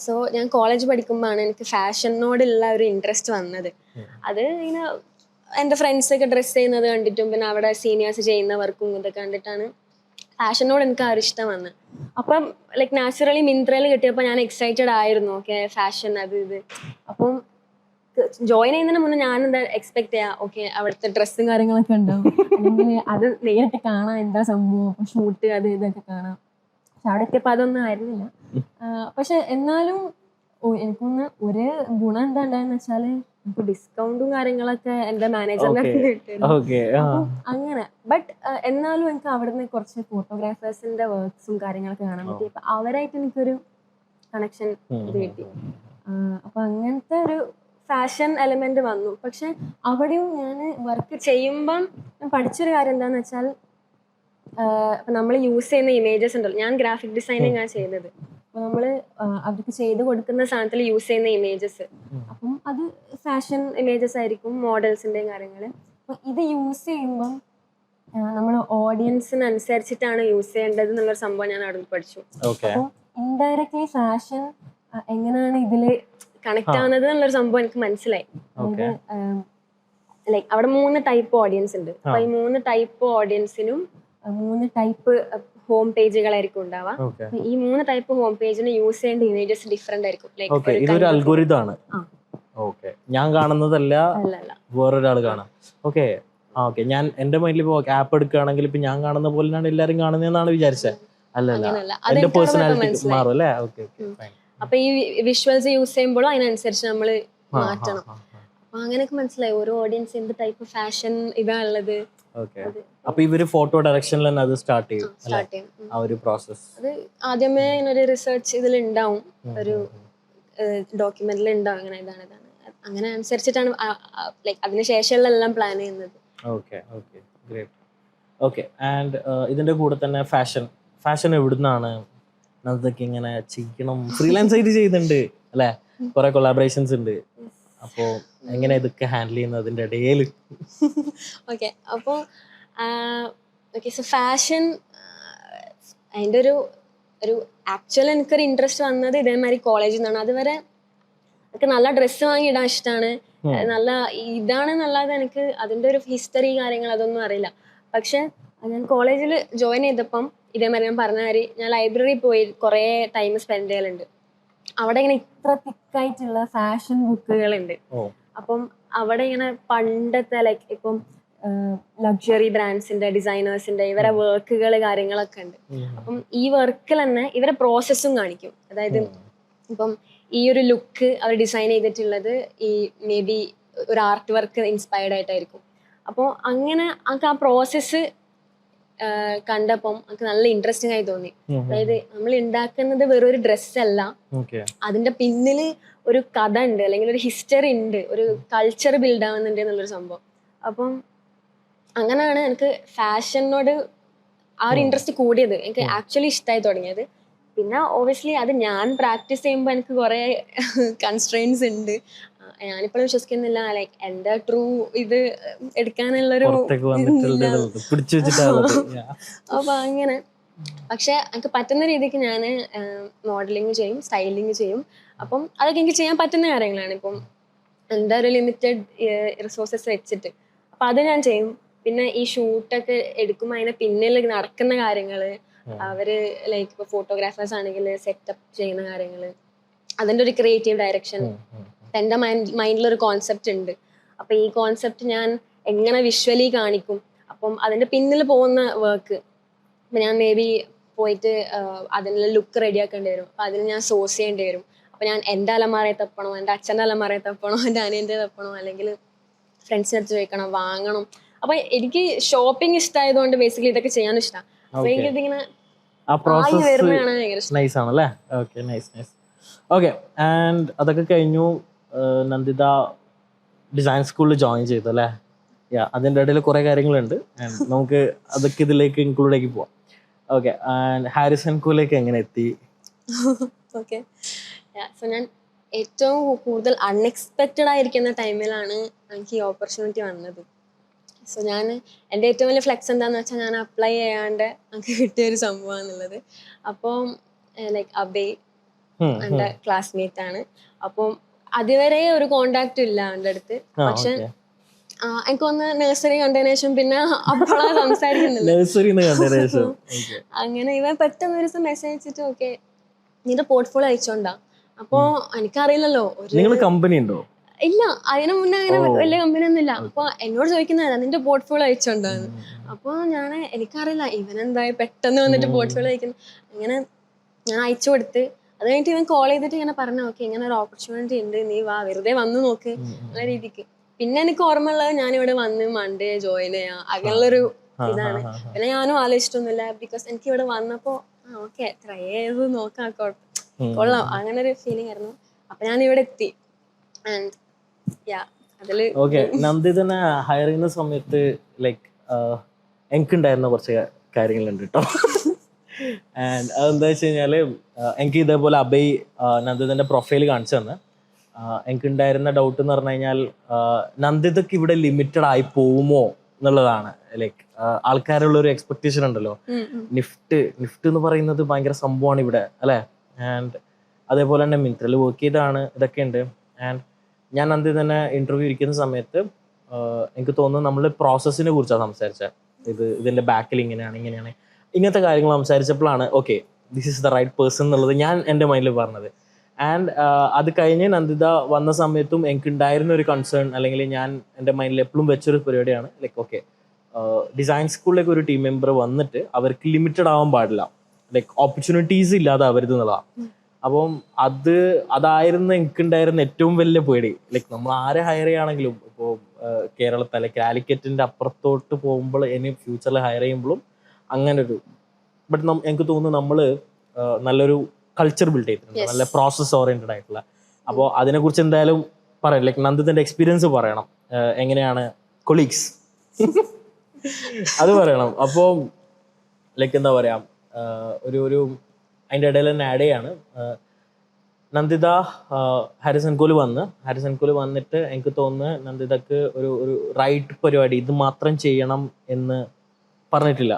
സോ ഞാൻ കോളേജ് പഠിക്കുമ്പോഴാണ് എനിക്ക് ഫാഷനോടുള്ള ഒരു ഇൻട്രസ്റ്റ് വന്നത്. അത് ഇങ്ങനെ എൻ്റെ ഫ്രണ്ട്സ് ഒക്കെ ഡ്രസ്സ് ചെയ്യുന്നത് കണ്ടിട്ടും പിന്നെ അവിടെ സീനിയേഴ്സ് ചെയ്യുന്ന വർക്കും ഇതൊക്കെ കണ്ടിട്ടാണ് ഫാഷനോട് എനിക്ക് ആ ഒരു ഇഷ്ടം വന്നത്. അപ്പം ലൈക്ക് നാച്ചുറലി മിന്ത്രയിൽ കിട്ടിയപ്പോൾ ഞാൻ എക്സൈറ്റഡ് ആയിരുന്നു. ഓക്കെ, ഫാഷൻ അത് ഇത്. അപ്പം ജോയിൻ ചെയ്യുന്നതിന് മുന്നേ ഞാൻ എന്താ എക്സ്പെക്ട് ചെയ്യാം, ഓക്കെ അവിടുത്തെ ഡ്രസ്സും കാര്യങ്ങളൊക്കെ ഉണ്ടാവും, അല്ലെങ്കിൽ അത് നേരിട്ട് കാണാം എന്താ സംഭവം, ഷൂട്ട് അത് ഇതൊക്കെ കാണാം. പക്ഷെ അവിടെ എത്തിയപ്പോൾ അതൊന്നും ആയിരുന്നില്ല. പക്ഷെ എന്നാലും എനിക്കൊന്ന് ഒരു ഗുണം എന്താ ഉണ്ടായെന്ന് വെച്ചാല് നമുക്ക് ഡിസ്കൗണ്ടും കാര്യങ്ങളൊക്കെ എൻ്റെ മാനേജറിനെ കിട്ടും അങ്ങനെ. ബട്ട് എന്നാലും എനിക്ക് അവിടുന്ന് കുറച്ച് ഫോട്ടോഗ്രാഫേഴ്സിന്റെ വർക്ക്സും കാര്യങ്ങളൊക്കെ കാണാൻ പറ്റി. അപ്പൊ അവരായിട്ട് എനിക്കൊരു കണക്ഷൻ ഇത് കിട്ടി. അപ്പൊ അങ്ങനത്തെ ഒരു ഫാഷൻ എലമെന്റ് വന്നു. പക്ഷെ അവിടെയും ഞാൻ വർക്ക് ചെയ്യുമ്പം ഞാൻ പഠിച്ചൊരു കാര്യം എന്താന്ന് വെച്ചാൽ നമ്മൾ യൂസ് ചെയ്യുന്ന ഇമേജസ് ഉണ്ടല്ലോ, ഞാൻ ഗ്രാഫിക് ഡിസൈനിങ് ആണ് ചെയ്തത്. അപ്പൊ നമ്മള് അവർക്ക് ചെയ്ത് കൊടുക്കുന്ന സാധനത്തിൽ യൂസ് ചെയ്യുന്ന ഇമേജസ്, അപ്പം അത് ഫാഷൻ ഇമേജസ് ആയിരിക്കും, മോഡൽസിന്റെയും കാര്യങ്ങള്. അപ്പൊ ഇത് യൂസ് ചെയ്യുമ്പം നമ്മൾ ഓഡിയൻസിനനുസരിച്ചിട്ടാണ് യൂസ് ചെയ്യേണ്ടത് എന്നുള്ളൊരു സംഭവം ഞാൻ അവിടെ നിന്ന് പഠിച്ചു. അപ്പം ഇൻഡയറക്ട്ലി ഫാഷൻ എങ്ങനെയാണ് ഇതില് കണക്ട് ആവുന്നത് എന്നുള്ളൊരു സംഭവം എനിക്ക് മനസ്സിലായി. ലൈക്ക് അവിടെ 3 ടൈപ്പ് ഓഡിയൻസ് ഉണ്ട്. അപ്പൊ ഈ 3 ടൈപ്പ് ഓഡിയൻസിനും 3 ടൈപ്പ് ഹോം പേജുകളായിരിക്കും ഉണ്ടാവാം. ഈ 3 ടൈപ്പ് ഹോം പേജിന് യൂസ് ചെയ്യേണ്ട ഇമേജസ് ഡിഫറെന്റ് ആയിരിക്കും.
ഇതൊരു അൽഗോരിതം ആണ്. ഓക്കെ, ഞാൻ കാണുന്നതല്ല വേറൊരാൾ കാണാം. ഓക്കെ ഓക്കെ, ഞാൻ എന്റെ മൈൻഡിൽ ഇപ്പൊ ആപ്പ് എടുക്കുകയാണെങ്കിൽ ഇപ്പൊ ഞാൻ കാണുന്ന പോലെയാണ് എല്ലാരും കാണുന്നതെന്നാണ് വിചാരിച്ചത്. അല്ലല്ല, എന്റെ പേഴ്സണാലിറ്റി മാറും അല്ലേ? Okay okay.
അപ്പൊ ഈ വിഷ്വൽസ് യൂസ് ചെയ്യുമ്പോഴും അതിനനുസരിച്ച് നമ്മൾ മാറ്റണം. അപ്പൊ അങ്ങനെയൊക്കെ മനസ്സിലായി ഓരോ ഓഡിയൻസ് എന്ത് ടൈപ്പ് ഫാഷൻ ഇതാണുള്ളത്.
അപ്പൊ ഇവര് ഫോട്ടോ ഡയറക്ഷനിൽ തന്നെ അത് സ്റ്റാർട്ട് ചെയ്യും ആ ഒരു പ്രോസസ്.
അത് ആദ്യമേ ഒരു റിസർച്ച് ഇതിൽ ഉണ്ടാവും, ഒരു ഡോക്യുമെന്റിൽ ഉണ്ടാവും ഇങ്ങനെ ഇതാണ് അങ്ങനെ അനുസരിച്ചിട്ടാണ് ലൈക്ക് അതിനുശേഷമുള്ള എല്ലാം പ്ലാൻ ചെയ്യുന്നത്.
Okay okay, great. Okay, and ഇതിന്റെ കൂടെ തന്നെ ഫാഷൻ എവിടുന്നാണ് നന്ദിതയ്ക്ക് ഇങ്ങനെ ചെയ്യണം? ഫ്രീലാൻസ് ആയിട്ട് ചെയ്യുന്നുണ്ട് അല്ലെ, കുറെ കൊളാബറേഷൻസ് ഉണ്ട്. അപ്പോ എങ്ങനെ ഇതൊക്കെ ഹാൻഡിൽ ചെയ്യുന്നത് അതിന്റെ ഇടയിൽ?
ഓക്കെ, അപ്പോൾ സോ ഫാഷൻ അതിൻ്റെ ഒരു ആക്ച്വൽ എനിക്കൊരു ഇൻട്രസ്റ്റ് വന്നത് ഇതേമാതിരി കോളേജിൽ നിന്നാണ്. അതുവരെ എനിക്ക് നല്ല ഡ്രസ്സ് വാങ്ങി ഇടാൻ ഇഷ്ടമാണ്, നല്ല ഇതാണെന്നല്ലാതെ എനിക്ക് അതിൻ്റെ ഒരു ഹിസ്റ്ററി കാര്യങ്ങൾ അതൊന്നും അറിയില്ല. പക്ഷെ ഞാൻ കോളേജിൽ ജോയിൻ ചെയ്തപ്പം ഇതേമാതിരി ഞാൻ പറഞ്ഞ മാതിരി ഞാൻ ലൈബ്രറി പോയി കുറേ ടൈം സ്പെൻഡ് ചെയ്യലുണ്ട്. അവിടെ ഇങ്ങനെ ഇത്ര തിക്കായിട്ടുള്ള ഫാഷൻ ബുക്കുകളുണ്ട്. അപ്പം അവിടെ ഇങ്ങനെ പണ്ടത്തെ ലൈക്ക് ഇപ്പം ലക്ഷറി ബ്രാൻഡ്സിന്റെ ഡിസൈനേഴ്സിന്റെ ഇവരെ വർക്കുകൾ കാര്യങ്ങളൊക്കെ ഉണ്ട്. അപ്പം ഈ വർക്കിൽ തന്നെ ഇവരെ പ്രോസസ്സും കാണിക്കും. അതായത് ഇപ്പം ഈ ഒരു ലുക്ക് അവർ ഡിസൈൻ ചെയ്തിട്ടുള്ളത് ഈ മേ ബി ഒരു ആർട്ട് വർക്ക് ഇൻസ്പയർഡ് ആയിട്ടായിരിക്കും. അപ്പോൾ അങ്ങനെ ആ പ്രോസസ്സ് കണ്ടപ്പം എനിക്ക് നല്ല ഇൻട്രസ്റ്റിംഗ് ആയി തോന്നി. അതായത് നമ്മൾ ഉണ്ടാക്കുന്നത് വെറും ഒരു ഡ്രസ് അല്ല, അതിന്റെ പിന്നില് ഒരു കഥ ഉണ്ട്, അല്ലെങ്കിൽ ഒരു ഹിസ്റ്ററി ഉണ്ട്, ഒരു കൾച്ചർ ബിൽഡ് ആവുന്നുണ്ട് എന്നുള്ളൊരു സംഭവം. അപ്പം അങ്ങനെയാണ് എനിക്ക് ഫാഷനോട് ആ ഒരു ഇൻട്രസ്റ്റ് കൂടിയത്, എനിക്ക് ആക്ച്വലി ഇഷ്ടമായി തുടങ്ങിയത്. പിന്നെ ഓബിയസ്ലി അത് ഞാൻ പ്രാക്ടീസ് ചെയ്യുമ്പോൾ എനിക്ക് കുറെ കൺസ്ട്രെയിൻസ് ഉണ്ട്. ഞാനിപ്പോഴും വിശ്വസിക്കുന്നില്ല ലൈക്ക് എന്റെ ട്രൂ ഇത് എടുക്കാനുള്ളൊരു അപ്പൊ അങ്ങനെ. പക്ഷെ എനിക്ക് പറ്റുന്ന രീതിക്ക് ഞാൻ മോഡലിംഗ് ചെയ്യും, സ്റ്റൈലിംഗ് ചെയ്യും. അപ്പം അതൊക്കെ എനിക്ക് ചെയ്യാൻ പറ്റുന്ന കാര്യങ്ങളാണ്. ഇപ്പം എന്താ ഒരു ലിമിറ്റഡ് റിസോഴ്സസ് വെച്ചിട്ട് അപ്പൊ അത് ഞാൻ ചെയ്യും. പിന്നെ ഈ ഷൂട്ടൊക്കെ എടുക്കുമ്പോൾ അതിനെ പിന്നിൽ നടക്കുന്ന കാര്യങ്ങള്, അവര് ലൈക്ക് ഇപ്പൊ ഫോട്ടോഗ്രാഫേഴ്സ് ആണെങ്കിൽ സെറ്റപ്പ് ചെയ്യുന്ന കാര്യങ്ങള്, അതിന്റെ ഒരു ക്രിയേറ്റീവ് ഡയറക്ഷൻ, എൻ്റെ മൈൻഡിലൊരു കോൺസെപ്റ്റ് ഉണ്ട്. അപ്പൊ ഈ കോൺസെപ്റ്റ് ഞാൻ എങ്ങനെ വിഷ്വലി കാണിക്കും, അപ്പം അതിന്റെ പിന്നിൽ പോകുന്ന വർക്ക്. അപ്പൊ ഞാൻ മേ ബി പോയിട്ട് അതിനുള്ള ലുക്ക് റെഡിയാക്കേണ്ടി വരും. അപ്പൊ അതിന് ഞാൻ സോഴ്സ് ചെയ്യേണ്ടി വരും. അപ്പൊ ഞാൻ എൻ്റെ അലമാറയെ തപ്പണോ, എൻ്റെ അച്ഛൻ്റെ അലമാറയെ തപ്പണോ, എൻ്റെ അനിയൻ്റെ തപ്പണോ, അല്ലെങ്കിൽ ഫ്രണ്ട്സിൻ്റെ അടുത്ത് ചോദിക്കണം, വാങ്ങണം. അപ്പൊ എനിക്ക് ഷോപ്പിംഗ് ഇഷ്ടമായതുകൊണ്ട് ബേസിക്കലി ഇതൊക്കെ ചെയ്യാൻ ഇഷ്ടമാണ്. അപ്പൊ എനിക്കിതിങ്ങനെ
ആ പ്രോസസ് നൈസ് ആണല്ലേ? Okay, nice nice. Okay. And അതൊക്കെ കഴിഞ്ഞു. നന്ദിത ഡിസൈൻ സ്കൂളിൽ ജോയിൻ ചെയ്തു അല്ലേ? അതിൻ്റെ ഇടയിൽ കുറേ കാര്യങ്ങളുണ്ട്. ആൻഡ് നമുക്ക് അതൊക്കെ ഇതിലേക്ക് ഇൻക്ലൂഡ് ആക്കി പോവാം. ഓക്കെ. ആൻഡ് ഹാരിസൺ സ്കൂളിലേക്ക് എങ്ങനെ എത്തി?
ഓക്കെ. സോ ഞാൻ ഏറ്റവും കൂടുതൽ അൺഎക്സ്പെക്റ്റഡ് ആയിരിക്കുന്ന ടൈമിലാണ് എനിക്ക് ഈ ഓപ്പർച്യൂണിറ്റി വന്നത്. സോ ഞാൻ എൻ്റെ ഏറ്റവും വലിയ ഫ്ലെക്സ് എന്താണെന്ന് വെച്ചാൽ ഞാൻ അപ്ലൈ ചെയ്യാണ്ട് എനിക്ക് കിട്ടിയൊരു സംഭവമാണെന്നുള്ളത്. അപ്പം ലൈക്ക് അബേ എൻ്റെ ക്ലാസ്മേറ്റ് ആണ്. അപ്പം അതുവരെ ഒരു കോണ്ടാക്റ്റും ഇല്ല എൻ്റെ അടുത്ത്. പക്ഷെ എനിക്കൊന്ന് നഴ്സറി കണ്ടതിന് ശേഷം പിന്നെ അപ്പോഴാ സംസാരിക്കുന്നില്ല. അങ്ങനെ ഇവ പെട്ടെന്ന് ഒരു ദിവസം മെസ്സേജ് അയച്ചിട്ട് ഓക്കെ നിന്റെ പോർട്ട്ഫോളിയോ അയച്ചോണ്ടാ. അപ്പൊ എനിക്കറിയില്ലല്ലോ
കമ്പനി ഉണ്ടോ?
ഇല്ല, അതിനു മുന്നേ അങ്ങനെ വലിയ കമ്പനി ഒന്നും ഇല്ല. അപ്പൊ എന്നോട് ചോദിക്കുന്നതല്ല നിന്റെ പോർട്ട്ഫോളിയോ അയച്ചോണ്ടാന്ന്. അപ്പൊ എനിക്കറിയില്ല ഇവനെന്തായി പെട്ടെന്ന് വന്നിട്ട് പോർട്ട്ഫോളിയോ അയക്കുന്നു. അങ്ങനെ ഞാൻ അയച്ചു കൊടുത്ത് അത് കഴിഞ്ഞിട്ട് ഇവൻ കോൾ ചെയ്തിട്ട് ഇങ്ങനെ പറഞ്ഞു ഓക്കെ ഇങ്ങനെ ഒരു ഓപ്പർച്യൂണിറ്റി ഉണ്ട്, നീ വാ വെറുതെ വന്നു നോക്ക് എന്ന രീതിക്ക്. പിന്നെ എനിക്ക് ഓർമ്മ ഉള്ളത് ഞാനിവിടെ വന്ന് മൺഡേ ജോയിൻ ചെയ്യാം അങ്ങനെയുള്ളൊരു ഇതാണ്. പിന്നെ ഞാനും ആലോചിച്ചിട്ടൊന്നുമില്ല. ബിക്കോസ് എനിക്ക് ഇവിടെ വന്നപ്പോ ഓക്കെ ട്രൈ ചെയ്ത് നോക്കാം കൊള്ളാം അങ്ങനെ ഒരു ഫീലിംഗ് ആയിരുന്നു. അപ്പൊ ഞാൻ ഇവിടെ എത്തി. ആൻഡ് അതില്
നന്ദിതനെ ഹയർ ചെയ്യുന്ന സമയത്ത് ലൈക്ക് എനിക്കുണ്ടായിരുന്ന കുറച്ച് കാര്യങ്ങളുണ്ട് കേട്ടോ. ആൻഡ് അതെന്താ വെച്ച് കഴിഞ്ഞാല് എനിക്ക് ഇതേപോലെ അബൈ നന്ദിതന്റെ പ്രൊഫൈൽ കാണിച്ചു തന്നെ എനിക്കുണ്ടായിരുന്ന ഡൗട്ട് എന്ന് പറഞ്ഞു കഴിഞ്ഞാൽ നന്ദിതക്ക് ഇവിടെ ലിമിറ്റഡ് ആയി പോവുമോ എന്നുള്ളതാണ്. ലൈക്ക് ആൾക്കാരുള്ള ഒരു എക്സ്പെക്ടേഷൻ ഉണ്ടല്ലോ. നിഫ്റ്റ് എന്ന് പറയുന്നത് ഭയങ്കര സംഭവമാണ് ഇവിടെ അല്ലെ. ആൻഡ് അതേപോലെ തന്നെ മിന്ത്രയിൽ വർക്ക് ചെയ്താണ്, ഇതൊക്കെ ഉണ്ട്. ആൻഡ് ഞാൻ നന്ദിതനെ ഇന്റർവ്യൂ ഇരിക്കുന്ന സമയത്ത് എനിക്ക് തോന്നുന്നു നമ്മൾ പ്രോസസ്സിനെ കുറിച്ചാണ് സംസാരിച്ചത്. ഇതിന്റെ ബാക്കിൽ ഇങ്ങനെയാണ് ഇങ്ങനത്തെ കാര്യങ്ങൾ സംസാരിച്ചപ്പോഴാണ് okay this is the right person എന്നുള്ളത് ഞാൻ എൻ്റെ മൈൻഡിൽ പറഞ്ഞത്. ആൻഡ് അത് കഴിഞ്ഞ് നന്ദിത വന്ന സമയത്തും എനിക്കുണ്ടായിരുന്ന ഒരു കൺസേൺ അല്ലെങ്കിൽ ഞാൻ എൻ്റെ മൈൻഡിൽ എപ്പോഴും വെച്ചൊരു പരിപാടിയാണ് ലൈക്ക് ഓക്കെ ഡിസൈൻ സ്കൂളിലേക്ക് ഒരു ടീം മെമ്പർ വന്നിട്ട് അവർക്ക് ലിമിറ്റഡ് ആവാൻ പാടില്ല, ലൈക്ക് ഓപ്പർച്യൂണിറ്റീസ് ഇല്ലാതെ അവരുത് എന്നുള്ളതാണ്. അപ്പം അതായിരുന്നു എനിക്കുണ്ടായിരുന്ന ഏറ്റവും വലിയ പേടി. ലൈക്ക് നമ്മൾ ആരെ ഹയർ ചെയ്യുകയാണെങ്കിലും ഇപ്പോൾ കേരളത്തിലെ കാലിക്കറ്റിന്റെ അപ്പുറത്തോട്ട് പോകുമ്പോൾ ഇനി ഫ്യൂച്ചറിൽ ഹയർ ചെയ്യുമ്പോഴും അങ്ങനെ ഒരു ബട്ട് എനിക്ക് തോന്നുന്നു നമ്മൾ നല്ലൊരു കൾച്ചർ ബിൽഡ് ചെയ്തിട്ടുണ്ട്, നല്ല പ്രോസസ് ഓറിയന്റഡ് ആയിട്ടുള്ള. അപ്പോൾ അതിനെക്കുറിച്ച് എന്തായാലും പറയാം. ലൈക്ക് നന്ദിതന്റെ എക്സ്പീരിയൻസ് പറയണം, എങ്ങനെയാണ് കൊളീഗ്സ് അത് പറയണം. അപ്പോൾ ലൈക്ക് എന്താ പറയാ ഒരു അതിൻ്റെ ഇടയിൽ തന്നെ ആഡ് ചെയ്യാണ്. നന്ദിത ഹാരിസൺ കോല് വന്നിട്ട് എനിക്ക് തോന്നുന്നു നന്ദിതക്ക് ഒരു റൈറ്റ് പരിപാടി ഇത് മാത്രം ചെയ്യണം എന്ന് പറഞ്ഞിട്ടില്ല.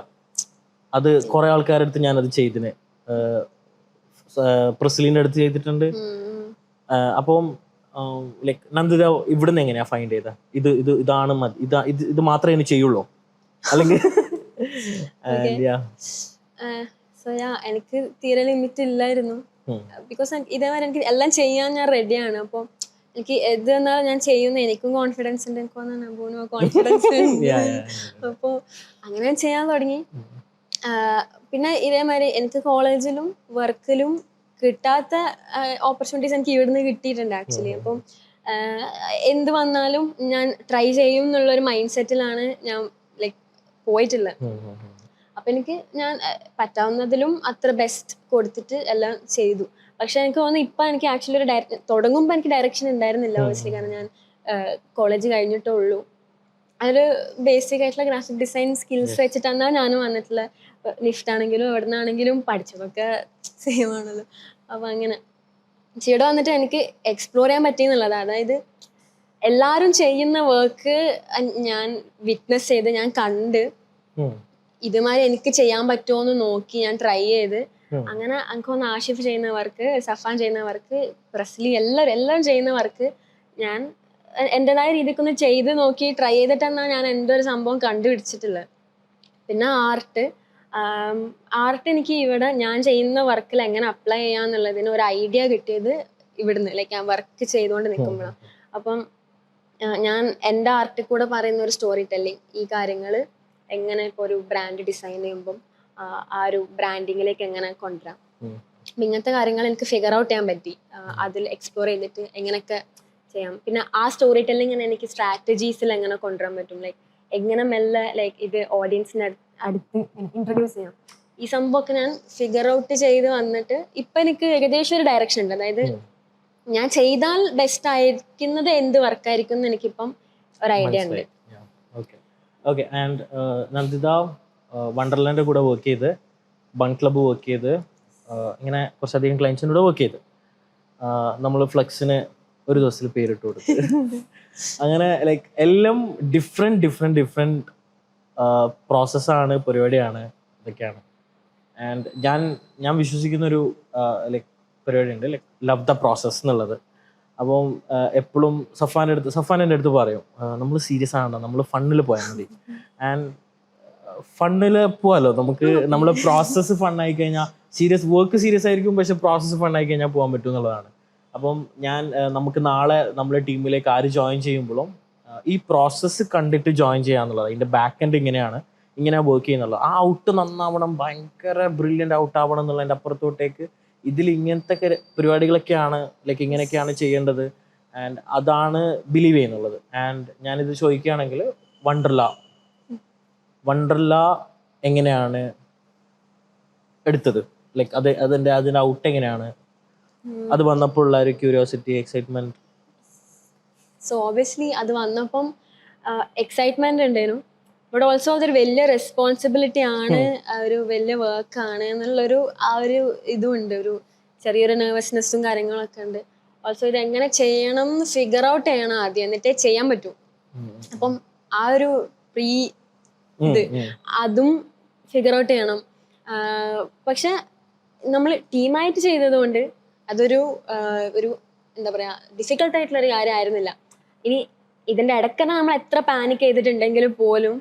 അത് കുറെ ആൾക്കാരുടെ അടുത്ത് ഞാനത് ചെയ്തിന്, പ്രസ്ലീൻ്റെ അടുത്ത് ചെയ്തിട്ടുണ്ട്. അപ്പം ലൈക്ക് നന്ദിത ഇവിടുന്ന് എങ്ങനെയാ ഫൈൻഡ് ചെയ്ത ഇതാണ് മതി, ഇത് മാത്രമേ ഇനി ചെയ്യുള്ളൂ അല്ലെങ്കിൽ
എനിക്ക് തീരെ ലിമിറ്റ് ഇല്ലായിരുന്നു. ബിക്കോസ് ഇതേവരെ എനിക്ക് എല്ലാം ചെയ്യാൻ ഞാൻ റെഡിയാണ്. അപ്പോൾ എനിക്ക് എന്ത് വന്നാലും ഞാൻ ചെയ്യുന്ന എനിക്കും കോൺഫിഡൻസ് ഉണ്ട്, എനിക്ക് കോൺഫിഡൻസ് ഉണ്ട്. അപ്പോൾ അങ്ങനെ ചെയ്യാൻ തുടങ്ങി. പിന്നെ ഇതേമാതിരി എനിക്ക് കോളേജിലും വർക്കിലും കിട്ടാത്ത ഓപ്പർച്യൂണിറ്റീസ് എനിക്ക് ഇവിടുന്ന് കിട്ടിയിട്ടുണ്ട് ആക്ച്വലി. അപ്പം എന്ത് വന്നാലും ഞാൻ ട്രൈ ചെയ്യും എന്നുള്ളൊരു മൈൻഡ് സെറ്റിലാണ് ഞാൻ ലൈക്ക് പോയിട്ടുള്ളത്. അപ്പൊ എനിക്ക് ഞാൻ പറ്റാവുന്നതിലും അത്ര ബെസ്റ്റ് കൊടുത്തിട്ട് എല്ലാം ചെയ്തു. പക്ഷെ എനിക്ക് തോന്നുന്നു ഇപ്പൊ എനിക്ക് ആക്ച്വലി ഒരു തുടങ്ങുമ്പോൾ എനിക്ക് ഡയറക്ഷൻ ഉണ്ടായിരുന്നില്ല ഓബിയസ്ലി, കാരണം ഞാൻ കോളേജ് കഴിഞ്ഞിട്ടേ ഉള്ളൂ. അതൊരു ബേസിക് ആയിട്ടുള്ള ഗ്രാഫിക് ഡിസൈൻ സ്കിൽസ് വെച്ചിട്ടാണ് ഞാനും വന്നിട്ടുള്ള. നിഫ്റ്റ് ആണെങ്കിലും എവിടെ നിന്നാണെങ്കിലും പഠിച്ചതൊക്കെ സെയിം ആണല്ലോ. അപ്പൊ അങ്ങനെ ഇവിടെ വന്നിട്ട് എനിക്ക് എക്സ്പ്ലോർ ചെയ്യാൻ പറ്റിയെന്നുള്ളത്, അതായത് എല്ലാവരും ചെയ്യുന്ന വർക്ക് ഞാൻ വിറ്റ്നസ് ചെയ്ത് ഞാൻ കണ്ട് ഇതുമാതിരി എനിക്ക് ചെയ്യാൻ പറ്റുമോ എന്ന് നോക്കി ഞാൻ ട്രൈ ചെയ്ത് അങ്ങനെ എനിക്കൊന്ന് ആഷിഫ് ചെയ്യുന്ന വർക്ക്, സഫാൻ ചെയ്യുന്ന വർക്ക്, പ്രസ്ലി എല്ലാവരും ചെയ്യുന്ന വർക്ക് ഞാൻ എൻ്റെതായ രീതിക്കൊന്ന് ചെയ്ത് നോക്കി ട്രൈ ചെയ്തിട്ടാണ് ഞാൻ എൻ്റെ ഒരു സംഭവം കണ്ടുപിടിച്ചിട്ടുള്ളത്. പിന്നെ ആർട്ട് എനിക്ക് ഇവിടെ ഞാൻ ചെയ്യുന്ന വർക്കിൽ എങ്ങനെ അപ്ലൈ ചെയ്യാന്നുള്ളതിന് ഒരു ഐഡിയ കിട്ടിയത് ഇവിടുന്ന്, ലൈക്ക് ഞാൻ വർക്ക് ചെയ്തുകൊണ്ട് നിൽക്കുമ്പോഴാണ്. അപ്പം ഞാൻ എൻ്റെ ആർട്ടിൽ കൂടെ പറയുന്ന ഒരു സ്റ്റോറി ടെല്ലിങ്, ഈ കാര്യങ്ങൾ എങ്ങനെ ഇപ്പോൾ ഒരു ബ്രാൻഡ് ഡിസൈൻ ചെയ്യുമ്പം ആ ഒരു ബ്രാൻഡിങ്ങിലേക്ക് എങ്ങനെ കൊണ്ടുവരാം, ഇങ്ങനത്തെ കാര്യങ്ങൾ എനിക്ക് ഫിഗർ ഔട്ട് ചെയ്യാൻ പറ്റി. അതിൽ എക്സ്പ്ലോർ ചെയ്തിട്ട് എങ്ങനെയൊക്കെ ചെയ്യാം. പിന്നെ ആ സ്റ്റോറി ടെല്ലിങ് എനിക്ക് സ്ട്രാറ്റജീസിൽ എങ്ങനെ കൊണ്ടുവരാൻ പറ്റും, ലൈക്ക് എങ്ങനെ മെല്ലെ ലൈക്ക് ഇത് ഓഡിയൻസിന് അടുത്ത് ഇൻട്രൊഡ്യൂസ് ചെയ്യാം. ഈ സംഭവമൊക്കെ ഞാൻ ഫിഗർ ഔട്ട് ചെയ്ത് വന്നിട്ട് ഇപ്പൊ എനിക്ക് ഏകദേശം ഒരു ഡയറക്ഷൻ ഉണ്ട്. അതായത് ഞാൻ ചെയ്താൽ ബെസ്റ്റ് ആയിരിക്കുന്നത് എന്ത് വർക്കായിരിക്കും എന്ന് എനിക്കിപ്പം ഒരു ഐഡിയ ഉണ്ട്.
ഓക്കെ. ആൻഡ് നന്ദിത വണ്ടർലാൻഡ് കൂടെ വർക്ക് ചെയ്ത്, ബൺ ക്ലബ്ബ് വർക്ക് ചെയ്ത്, ഇങ്ങനെ കുറച്ചധികം ക്ലയൻസിൻ്റെ കൂടെ വർക്ക് ചെയ്ത്, നമ്മൾ ഫ്ലക്സിന് ഒരു ദിവസത്തിൽ പേരിട്ട് കൊടുത്ത്, അങ്ങനെ ലൈക്ക് എല്ലാം ഡിഫറെൻറ്റ് പ്രോസസ്സാണ്, പരിപാടിയാണ്, ഇതൊക്കെയാണ്. ആൻഡ് ഞാൻ വിശ്വസിക്കുന്നൊരു ലൈക്ക് പരിപാടിയുണ്ട്, ലൈക്ക് ലവ് ദ പ്രോസസ് എന്നുള്ളത്. അപ്പം എപ്പോഴും സഫാൻ എൻ്റെ അടുത്ത് പറയും, നമ്മൾ സീരിയസ് ആണോ, നമ്മൾ ഫണ്ണിൽ പോയാൽ മതി. ആൻഡ് ഫണ്ണിൽ പോവാലോ നമുക്ക്, നമ്മളെ പ്രോസസ്സ് ഫണ്ണായി കഴിഞ്ഞാൽ വർക്ക് സീരിയസ് ആയിരിക്കും, പക്ഷെ പ്രോസസ്സ് ഫണ്ണായി കഴിഞ്ഞാൽ പോകാൻ പറ്റും എന്നുള്ളതാണ്. അപ്പം നമുക്ക് നാളെ നമ്മുടെ ടീമിലേക്ക് ആര് ജോയിൻ ചെയ്യുമ്പോഴും ഈ പ്രോസസ്സ് കണ്ടിട്ട് ജോയിൻ ചെയ്യാന്നുള്ളത്, അതിൻ്റെ ബാക്ക് എൻഡ് ഇങ്ങനെ വർക്ക് ചെയ്യുന്നുള്ളത്. ആ ഔട്ട് നന്നാവണം, ഭയങ്കര ബ്രില്യൻ്റ് ഔട്ട് ആവണം എന്നുള്ളതിൻ്റെ അപ്പുറത്തോട്ടേക്ക് ഇതിൽ ഇങ്ങനത്തെ പരിപാടികളൊക്കെയാണ്, ലൈക്ക് ഇങ്ങനെയൊക്കെയാണ് ചെയ്യേണ്ടത്. ആൻഡ് അതാണ് ബിലീവ് ചെയ്യുന്നുള്ളത്. ആൻഡ് ഞാനിത് ചോദിക്കുകയാണെങ്കിൽ വണ്ടർല എങ്ങനെയാണ് എടുത്തത്, ലൈക്ക് അതിൻ്റെ ഔട്ട് എങ്ങനെയാണ്, അത് വന്നപ്പോൾ ഉള്ള ഒരു ക്യൂരിയോസിറ്റി, എക്സൈറ്റ്മെന്റ്?
സോ ഒബ്വിയസ്ലി അത് വന്നപ്പം എക്സൈറ്റ്മെന്റ് ഉണ്ടായിരുന്നു. ബട്ട് ഓൾസോ അതൊരു വലിയ റെസ്പോൺസിബിലിറ്റി ആണ്, ഒരു വലിയ വർക്കാണ് എന്നുള്ളൊരു ആ ഒരു ഇതുണ്ട്, ഒരു ചെറിയൊരു നെർവസ്നെസ്സും കാര്യങ്ങളൊക്കെ ഉണ്ട്. ഓൾസോ ഇത് എങ്ങനെ ചെയ്യണം എന്ന് ഫിഗർ ഔട്ട് ചെയ്യണം ആദ്യം, എന്നിട്ടേ ചെയ്യാൻ പറ്റൂ. അപ്പം ആ ഒരു ഇത് അതും ഫിഗർ ഔട്ട് ചെയ്യണം. പക്ഷെ നമ്മൾ ടീമായിട്ട് ചെയ്തത് കൊണ്ട് അതൊരു എന്താ പറയാ, ഡിഫിക്കൽട്ട് ആയിട്ടുള്ള ഒരു കാര്യം ആയിരുന്നില്ല. ഇനി ഇതിന്റെ ഇടയ്ക്ക് നമ്മൾ എത്ര പാനിക് ചെയ്തിട്ടുണ്ടെങ്കിൽ പോലും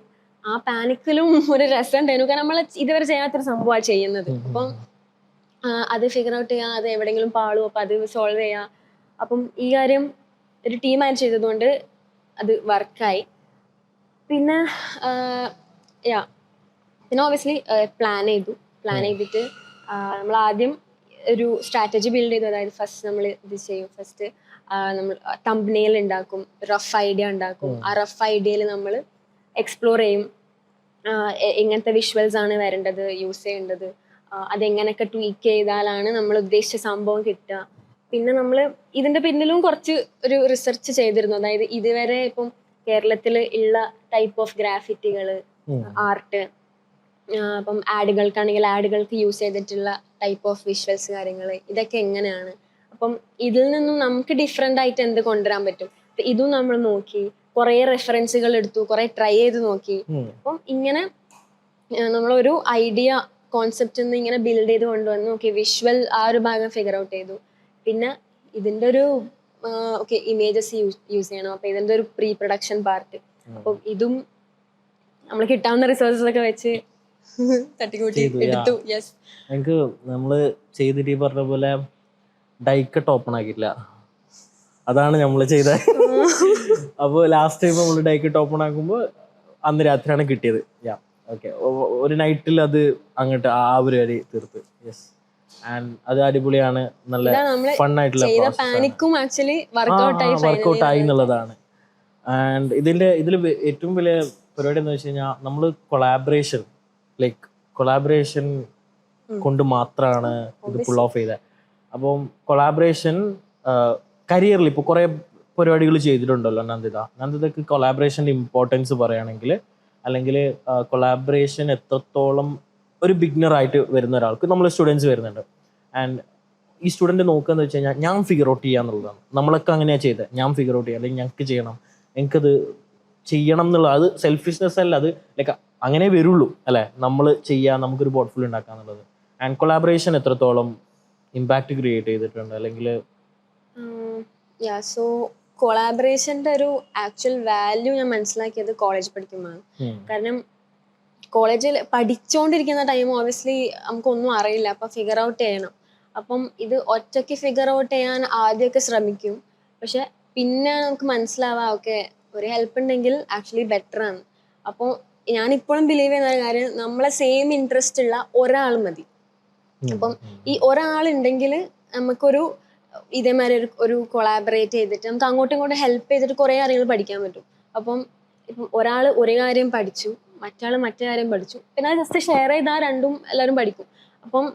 ആ പാനിക്കിലും ഒരു രസം ഉണ്ടായിരുന്നു. കാരണം നമ്മൾ ഇതുവരെ ചെയ്യാത്തൊരു സംഭവമാണ് ചെയ്യുന്നത്. അപ്പം അത് ഫിഗർ ഔട്ട് ചെയ്യാം, അത് എവിടെയെങ്കിലും പാളും, അപ്പം അത് സോൾവ് ചെയ്യാം. അപ്പം ഈ കാര്യം ഒരു ടീമായിട്ട് ചെയ്തതുകൊണ്ട് അത് വർക്കായി. പിന്നെ ഓബിയസ്ലി പ്ലാൻ ചെയ്തിട്ട് നമ്മൾ ആദ്യം ഒരു സ്ട്രാറ്റജി ബിൽഡ് ചെയ്തു. അതായത് ഫസ്റ്റ് നമ്മൾ ഇത് ചെയ്യും, ഫസ്റ്റ് നമ്മൾ തംബ്നെയിൽ ഉണ്ടാക്കും, റഫ് ഐഡിയ ഉണ്ടാക്കും. ആ റഫ് ഐഡിയയിൽ നമ്മൾ എക്സ്പ്ലോർ ചെയ്യും എങ്ങനത്തെ വിഷ്വൽസ് ആണ് വരേണ്ടത്, യൂസ് ചെയ്യേണ്ടത്, അതെങ്ങനെയൊക്കെ ട്വീക്ക് ചെയ്താലാണ് നമ്മൾ ഉദ്ദേശിച്ച സംഭവം കിട്ടുക. പിന്നെ നമ്മൾ ഇതിന്റെ പിന്നിലും കുറച്ച് ഒരു റിസർച്ച് ചെയ്തിരുന്നു. അതായത് ഇതുവരെ ഇപ്പം കേരളത്തിൽ ഉള്ള ടൈപ്പ് ഓഫ് ഗ്രാഫിറ്റികൾ, ആർട്ട്, അപ്പം ആഡുകൾക്കാണെങ്കിൽ ആഡുകൾക്ക് യൂസ് ചെയ്തിട്ടുള്ള ടൈപ്പ് ഓഫ് വിഷ്വൽസ് കാര്യങ്ങൾ, ഇതൊക്കെ എങ്ങനെയാണ്. അപ്പം ഇതിൽ നിന്നും നമുക്ക് ഡിഫറെൻ്റ് ആയിട്ട് എന്ത് കൊണ്ടുവരാൻ പറ്റും, ഇതും നമ്മൾ നോക്കി, കുറേ റെഫറൻസുകൾ എടുത്തു, കുറേ ട്രൈ ചെയ്ത് നോക്കി. അപ്പം ഇങ്ങനെ നമ്മളൊരു ഐഡിയ കോൺസെപ്റ്റ് ഇങ്ങനെ ബിൽഡ് ചെയ്ത് കൊണ്ടുവന്ന് നോക്കി. വിഷ്വൽ ആ ഒരു ഭാഗം ഫിഗർ ഔട്ട് ചെയ്തു. പിന്നെ ഇതിൻ്റെ ഒരു ഇമേജസ് യൂസ് ചെയ്യണം. അപ്പം ഇതിൻ്റെ ഒരു പ്രീ പ്രൊഡക്ഷൻ പാർട്ട്. അപ്പം ഇതും നമ്മൾ കിട്ടാവുന്ന റിസോഴ്സസ് ഒക്കെ വെച്ച് തട്ടിക്കൂട്ടി എടുത്തു. യെസ്,
എനിക്ക് നമ്മള് ചെയ്തിട്ട് ഈ പറഞ്ഞ പോലെ ഡൈക്കട്ട് ഓപ്പൺ ആക്കിയില്ല, അതാണ് നമ്മൾ ചെയ്ത. അപ്പോൾ ലാസ്റ്റ് ടൈം നമ്മൾ ഡൈക്കട്ട് ഓപ്പൺ ആക്കുമ്പോൾ അന്ന് രാത്രിയാണ് കിട്ടിയത്. ഓക്കെ, ഒരു നൈറ്റിൽ അത് അങ്ങോട്ട് ആ പരിപാടി തീർത്ത്. യെസ്, ആൻഡ് അത് അടിപൊളിയാണ്, നല്ല ഫൺ ആയിട്ടുള്ള വർക്കൗട്ട് ആയി എന്നുള്ളതാണ്. ആൻഡ് ഇതിൽ ഏറ്റവും വലിയ പരിപാടി എന്ന് വെച്ച് കഴിഞ്ഞാൽ നമ്മൾ കൊളാബറേഷൻ കൊണ്ട് മാത്രമാണ് ഇത് പുൾ ഓഫ് ചെയ്തത്. അപ്പം കൊളാബറേഷൻ കരിയറിൽ ഇപ്പോൾ കുറേ പരിപാടികൾ ചെയ്തിട്ടുണ്ടല്ലോ നന്ദിതക്ക് കൊളാബറേഷൻ്റെ ഇമ്പോർട്ടൻസ് പറയുകയാണെങ്കിൽ, അല്ലെങ്കിൽ കൊളാബറേഷൻ എത്രത്തോളം ഒരു ബിഗിനറായിട്ട് വരുന്ന ഒരാൾക്ക്, നമ്മൾ സ്റ്റുഡൻസ് വരുന്നുണ്ട്. ആൻഡ് ഈ സ്റ്റുഡൻറ്റ് നോക്കുകയെന്ന് വെച്ച് കഴിഞ്ഞാൽ ഞാൻ ഫിഗർ ഔട്ട് ചെയ്യുക എന്നുള്ളതാണ്. നമ്മളൊക്കെ അങ്ങനെയാണ് ചെയ്തത്, ഞാൻ ഫിഗർ ഔട്ട് ചെയ്യുക, അല്ലെങ്കിൽ ഞങ്ങൾക്ക് ചെയ്യണം, എനിക്കത് ചെയ്യണം എന്നുള്ള, അത് സെൽഫിഷ്നെസ് അല്ല, അത് ലൈക്ക് അങ്ങനെ വരുള്ളൂ അല്ലേ, നമ്മൾ ചെയ്യുക, നമുക്കൊരു പോർട്ട്ഫോളിയോ ഉണ്ടാക്കുക എന്നുള്ളത്. ആൻഡ് കൊളാബറേഷൻ എത്രത്തോളം ഇമ്പാക്റ്റ് ക്രിയേറ്റ് ചെയ്തിട്ടുണ്ട്, അല്ലെങ്കിൽ
സോ കൊളാബറേഷൻ്റെ ഒരു ആക്ച്വൽ വാല്യൂ ഞാൻ മനസ്സിലാക്കിയത് കോളേജ് പഠിക്കുമ്പോഴാണ്. കാരണം കോളേജിൽ പഠിച്ചുകൊണ്ടിരിക്കുന്ന ടൈം ഓബിയസ്ലി നമുക്കൊന്നും അറിയില്ല, അപ്പം ഫിഗർ ഔട്ട് ചെയ്യണം. അപ്പം ഇത് ഒറ്റയ്ക്ക് ഫിഗർ ഔട്ട് ചെയ്യാൻ ആദ്യമൊക്കെ ശ്രമിക്കും, പക്ഷെ പിന്നെ നമുക്ക് മനസ്സിലാവാം ഓക്കെ ഒരു ഹെൽപ്പ് ഉണ്ടെങ്കിൽ ആക്ച്വലി ബെറ്റർ ആണ്. അപ്പോൾ ഞാനിപ്പോഴും ബിലീവ് ചെയ്യുന്ന ഒരു കാര്യം, നമ്മളെ സെയിം ഇൻട്രസ്റ്റ് ഉള്ള ഒരാൾ മതി. അപ്പം ഈ ഒരാളുണ്ടെങ്കിൽ നമുക്കൊരു ഇതേമാതിരി ഒരു കൊളാബറേറ്റ് ചെയ്തിട്ട് നമുക്ക് അങ്ങോട്ടും ഇങ്ങോട്ടും ഹെൽപ്പ് ചെയ്തിട്ട് കുറേ കാര്യങ്ങൾ പഠിക്കാൻ പറ്റും. അപ്പം ഇപ്പം ഒരാൾ ഒരു കാര്യം പഠിച്ചു, മറ്റാൾ മറ്റേ കാര്യം പഠിച്ചു. പിന്നെ അത് ജസ്റ്റ് ഷെയർ ചെയ്താൽ രണ്ടും എല്ലാവരും പഠിക്കും. അപ്പം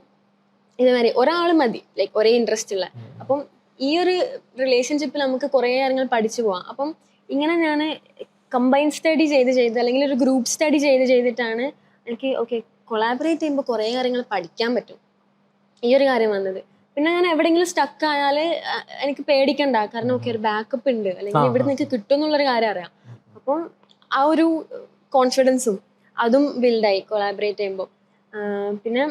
ഇതേമാതിരി ഒരാൾ മതി, ലൈക്ക് ഒരേ ഇൻട്രസ്റ്റ് ഉള്ള. അപ്പം ഈ ഒരു റിലേഷൻഷിപ്പിൽ നമുക്ക് കുറേ കാര്യങ്ങൾ പഠിച്ചു പോവാം. അപ്പം ഇങ്ങനെ ഞാൻ കമ്പൈൻ സ്റ്റഡി ചെയ്ത് അല്ലെങ്കിൽ ഒരു ഗ്രൂപ്പ് സ്റ്റഡി ചെയ്തിട്ടാണ് എനിക്ക് ഓക്കെ കൊളാബറേറ്റ് ചെയ്യുമ്പോൾ കുറേ കാര്യങ്ങൾ പഠിക്കാൻ പറ്റും, ഈ ഒരു കാര്യം വന്നത്. പിന്നെ ഞാൻ എവിടെയെങ്കിലും സ്റ്റക്ക് ആയാൽ എനിക്ക് പേടിക്കണ്ട, കാരണം ഓക്കെ ഒരു ബാക്കപ്പ് ഉണ്ട്, അല്ലെങ്കിൽ ഇവിടെ നിന്ന് കിട്ടും എന്നുള്ളൊരു കാര്യം അറിയാം. അപ്പം ആ ഒരു കോൺഫിഡൻസും അതും ബിൽഡായി കൊളാബറേറ്റ് ചെയ്യുമ്പോൾ. പിന്നെ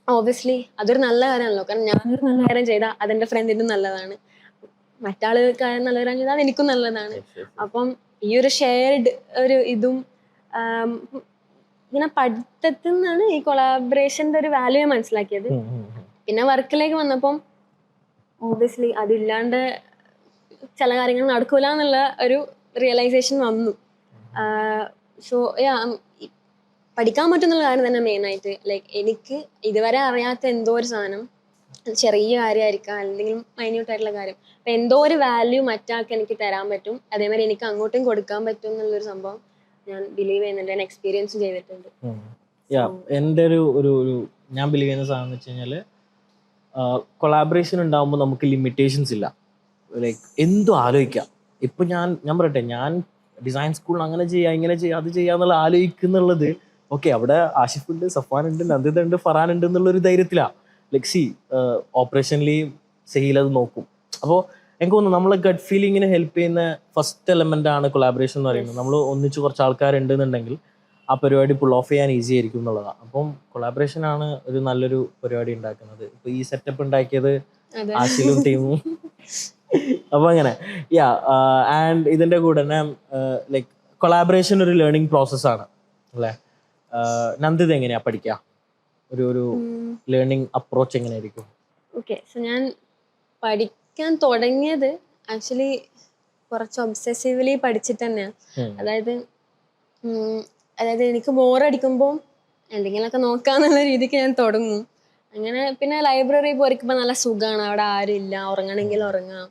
ഓബിയസ്ലി അതൊരു നല്ല കാര്യമാണല്ലോ, കാരണം ഞാനൊരു നല്ല കാര്യം ചെയ്താൽ അതെൻ്റെ ഫ്രണ്ടിനും നല്ലതാണ്, മറ്റാൾക്ക് നല്ല കാര്യം ചെയ്താൽ അത് എനിക്കും നല്ലതാണ്. അപ്പം ഈ ഒരു ഷെയർഡ് ഒരു ഇതും ഇങ്ങനെ പഠിത്തത്തിൽ നിന്നാണ് ഈ കൊളാബറേഷൻ്റെ ഒരു വാല്യൂ മനസ്സിലാക്കിയത്. പിന്നെ വർക്കിലേക്ക് വന്നപ്പം ഓബിയസ്ലി അതില്ലാണ്ട് ചില കാര്യങ്ങൾ നടക്കൂല എന്നുള്ള ഒരു റിയലൈസേഷൻ വന്നു. സോ പഠിക്കാൻ പറ്റുന്നുള്ള കാര്യം തന്നെ മെയിനായിട്ട്. ലൈക്ക് എനിക്ക് ഇതുവരെ അറിയാത്ത എന്തോ ഒരു സാധനം, ചെറിയ കാര്യമായിരിക്കാം അല്ലെങ്കിൽ മൈന്യൂട്ട് ആയിട്ടുള്ള കാര്യം, അപ്പം എന്തോ ഒരു വാല്യൂ മറ്റാൾക്ക് എനിക്ക് തരാൻ പറ്റും, അതേമാതിരി എനിക്ക് അങ്ങോട്ടും കൊടുക്കാൻ പറ്റും എന്നുള്ളൊരു സംഭവം ഞാൻ ബിലീവ് ചെയ്യുന്നുണ്ട്, ഞാൻ എക്സ്പീരിയൻസ് ചെയ്തിട്ടുണ്ട്.
എൻ്റെ ഒരു ഞാൻ ബിലീവ് ചെയ്യുന്ന സാധനം എന്ന് വെച്ച് കഴിഞ്ഞാൽ കൊളാബറേഷൻ ഉണ്ടാകുമ്പോൾ നമുക്ക് ലിമിറ്റേഷൻസ് ഇല്ല. ലൈക്ക് എന്തും ആലോചിക്കാം. ഇപ്പം ഞാൻ പറയട്ടെ, ഞാൻ ഡിസൈൻ സ്കൂളിൽ അങ്ങനെ ചെയ്യാം ഇങ്ങനെ ചെയ്യാം അത് ചെയ്യാന്നുള്ള ആലോചിക്കുന്നുള്ളത് ഓക്കെ അവിടെ ആഷിഫ് ഉണ്ട്, സഫാൻ ഉണ്ട്, നന്ദിത ഉണ്ട്, ഫറാൻ ഉണ്ട് എന്നുള്ളൊരു ധൈര്യത്തിലാണ്. ലൈക്ക് സി ഓപ്പറേഷനലി സഹീൽ അത് നോക്കും. അപ്പോൾ എനിക്ക് തോന്നുന്നു നമ്മളെ ഗട്ട് ഫീലിങ്ങിന് ഹെൽപ്പ് ചെയ്യുന്ന ഫസ്റ്റ് എലമെന്റ് ആണ് കൊളാബറേഷൻ എന്ന് പറയുന്നത്. നമ്മൾ ഒന്നിച്ച് കുറച്ച് ആൾക്കാരുണ്ടെന്നുണ്ടെങ്കിൽ ആ പരിപാടി പുൾ ഓഫ് ചെയ്യാൻ ഈസി ആയിരിക്കും എന്നുള്ളതാണ്. അപ്പം കൊളാബറേഷൻ ആണ് ഒരു നല്ലൊരു പരിപാടി ഉണ്ടാക്കുന്നത്. ഇപ്പൊ ഈ സെറ്റപ്പ് ഉണ്ടാക്കിയത് ആഷിലും ടീമും. അപ്പൊ അങ്ങനെ ആൻഡ് ഇതിന്റെ കൂടെ തന്നെ ലൈക്ക് കൊളാബറേഷൻ ഒരു ലേണിംഗ് പ്രോസസ്സാണ് അല്ലേ? നന്ദിത എങ്ങനെയാ പഠിക്കുക? ഒരു ലേണിംഗ് അപ്രോച്ച് എങ്ങനെയായിരിക്കും?
ഓക്കെ, സോ ഞാൻ പഠിക്കാൻ തുടങ്ങിയത് ആക്ച്വലി കുറച്ച് ഒബ്സസീവ്ലി പഠിച്ചിട്ട് തന്നെയാണ്. അതായത് എനിക്ക് ബോറടിക്കുമ്പോൾ എന്തെങ്കിലുമൊക്കെ നോക്കാന്നുള്ള രീതിക്ക് ഞാൻ തുടങ്ങും. അങ്ങനെ പിന്നെ ലൈബ്രറി പോയിരിക്കുമ്പോൾ നല്ല സുഖമാണ്, അവിടെ ആരും ഇല്ല, ഉറങ്ങണമെങ്കിൽ ഉറങ്ങാം,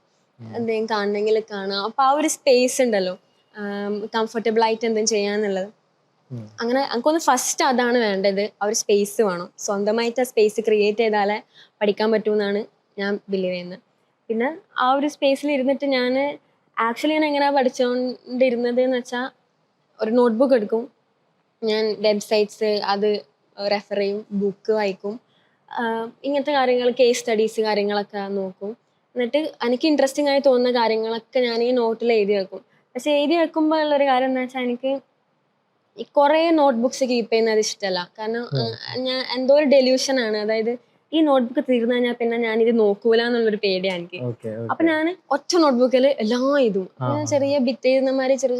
എന്തെങ്കിലും കാണണമെങ്കിൽ കാണാം. അപ്പം ആ ഒരു സ്പേസ് ഉണ്ടല്ലോ, കംഫർട്ടബിൾ ആയിട്ട് എന്തെങ്കിലും ചെയ്യാന്നുള്ളത്. അങ്ങനെ എനിക്കൊന്ന് ഫസ്റ്റ് അതാണ് വേണ്ടത്, ആ ഒരു സ്പേസ് വേണം. സ്വന്തമായിട്ട് ആ സ്പേസ് ക്രിയേറ്റ് ചെയ്താലേ പഠിക്കാൻ പറ്റുമെന്നാണ് ഞാൻ ബിലീവ് ചെയ്യുന്നത്. പിന്നെ ആ ഒരു സ്പേസിൽ ഇരുന്നിട്ട് ഞാൻ എങ്ങനെയാണ് പഠിച്ചുകൊണ്ടിരുന്നത് എന്ന് വെച്ചാൽ, ഒരു നോട്ട്ബുക്ക് എടുക്കും, ഞാൻ വെബ്സൈറ്റ്സ് അത് റെഫർ ചെയ്യും, ബുക്ക് വായിക്കും, ഇങ്ങനത്തെ കാര്യങ്ങൾ, കേസ് സ്റ്റഡീസ് കാര്യങ്ങളൊക്കെ നോക്കും. എന്നിട്ട് എനിക്ക് ഇൻട്രസ്റ്റിംഗ് ആയി തോന്നുന്ന കാര്യങ്ങളൊക്കെ ഞാൻ ഈ നോട്ടിൽ എഴുതി വെക്കും. പക്ഷെ എഴുതി വെക്കുമ്പോൾ ഉള്ളൊരു കാര്യം എന്താ വെച്ചാൽ, എനിക്ക് ഈ കുറേ നോട്ട്ബുക്സ് കീപ്പ് ചെയ്യുന്നത് ഇഷ്ടമല്ല. കാരണം ഞാൻ എന്തോ ഒരു ഡെല്യൂഷനാണ്, അതായത് ഈ നോട്ട്ബുക്ക് തീർന്നു കഴിഞ്ഞാൽ പിന്നെ ഞാനിത് നോക്കൂല എന്നുള്ളൊരു പേടിയാണ് എനിക്ക്. അപ്പൊ ഞാൻ ഒറ്റ നോട്ട്ബുക്കിൽ എല്ലാം എഴുതും. ചെറിയ ബിറ്റ് എഴുതുന്നമാതിരി ചെറിയ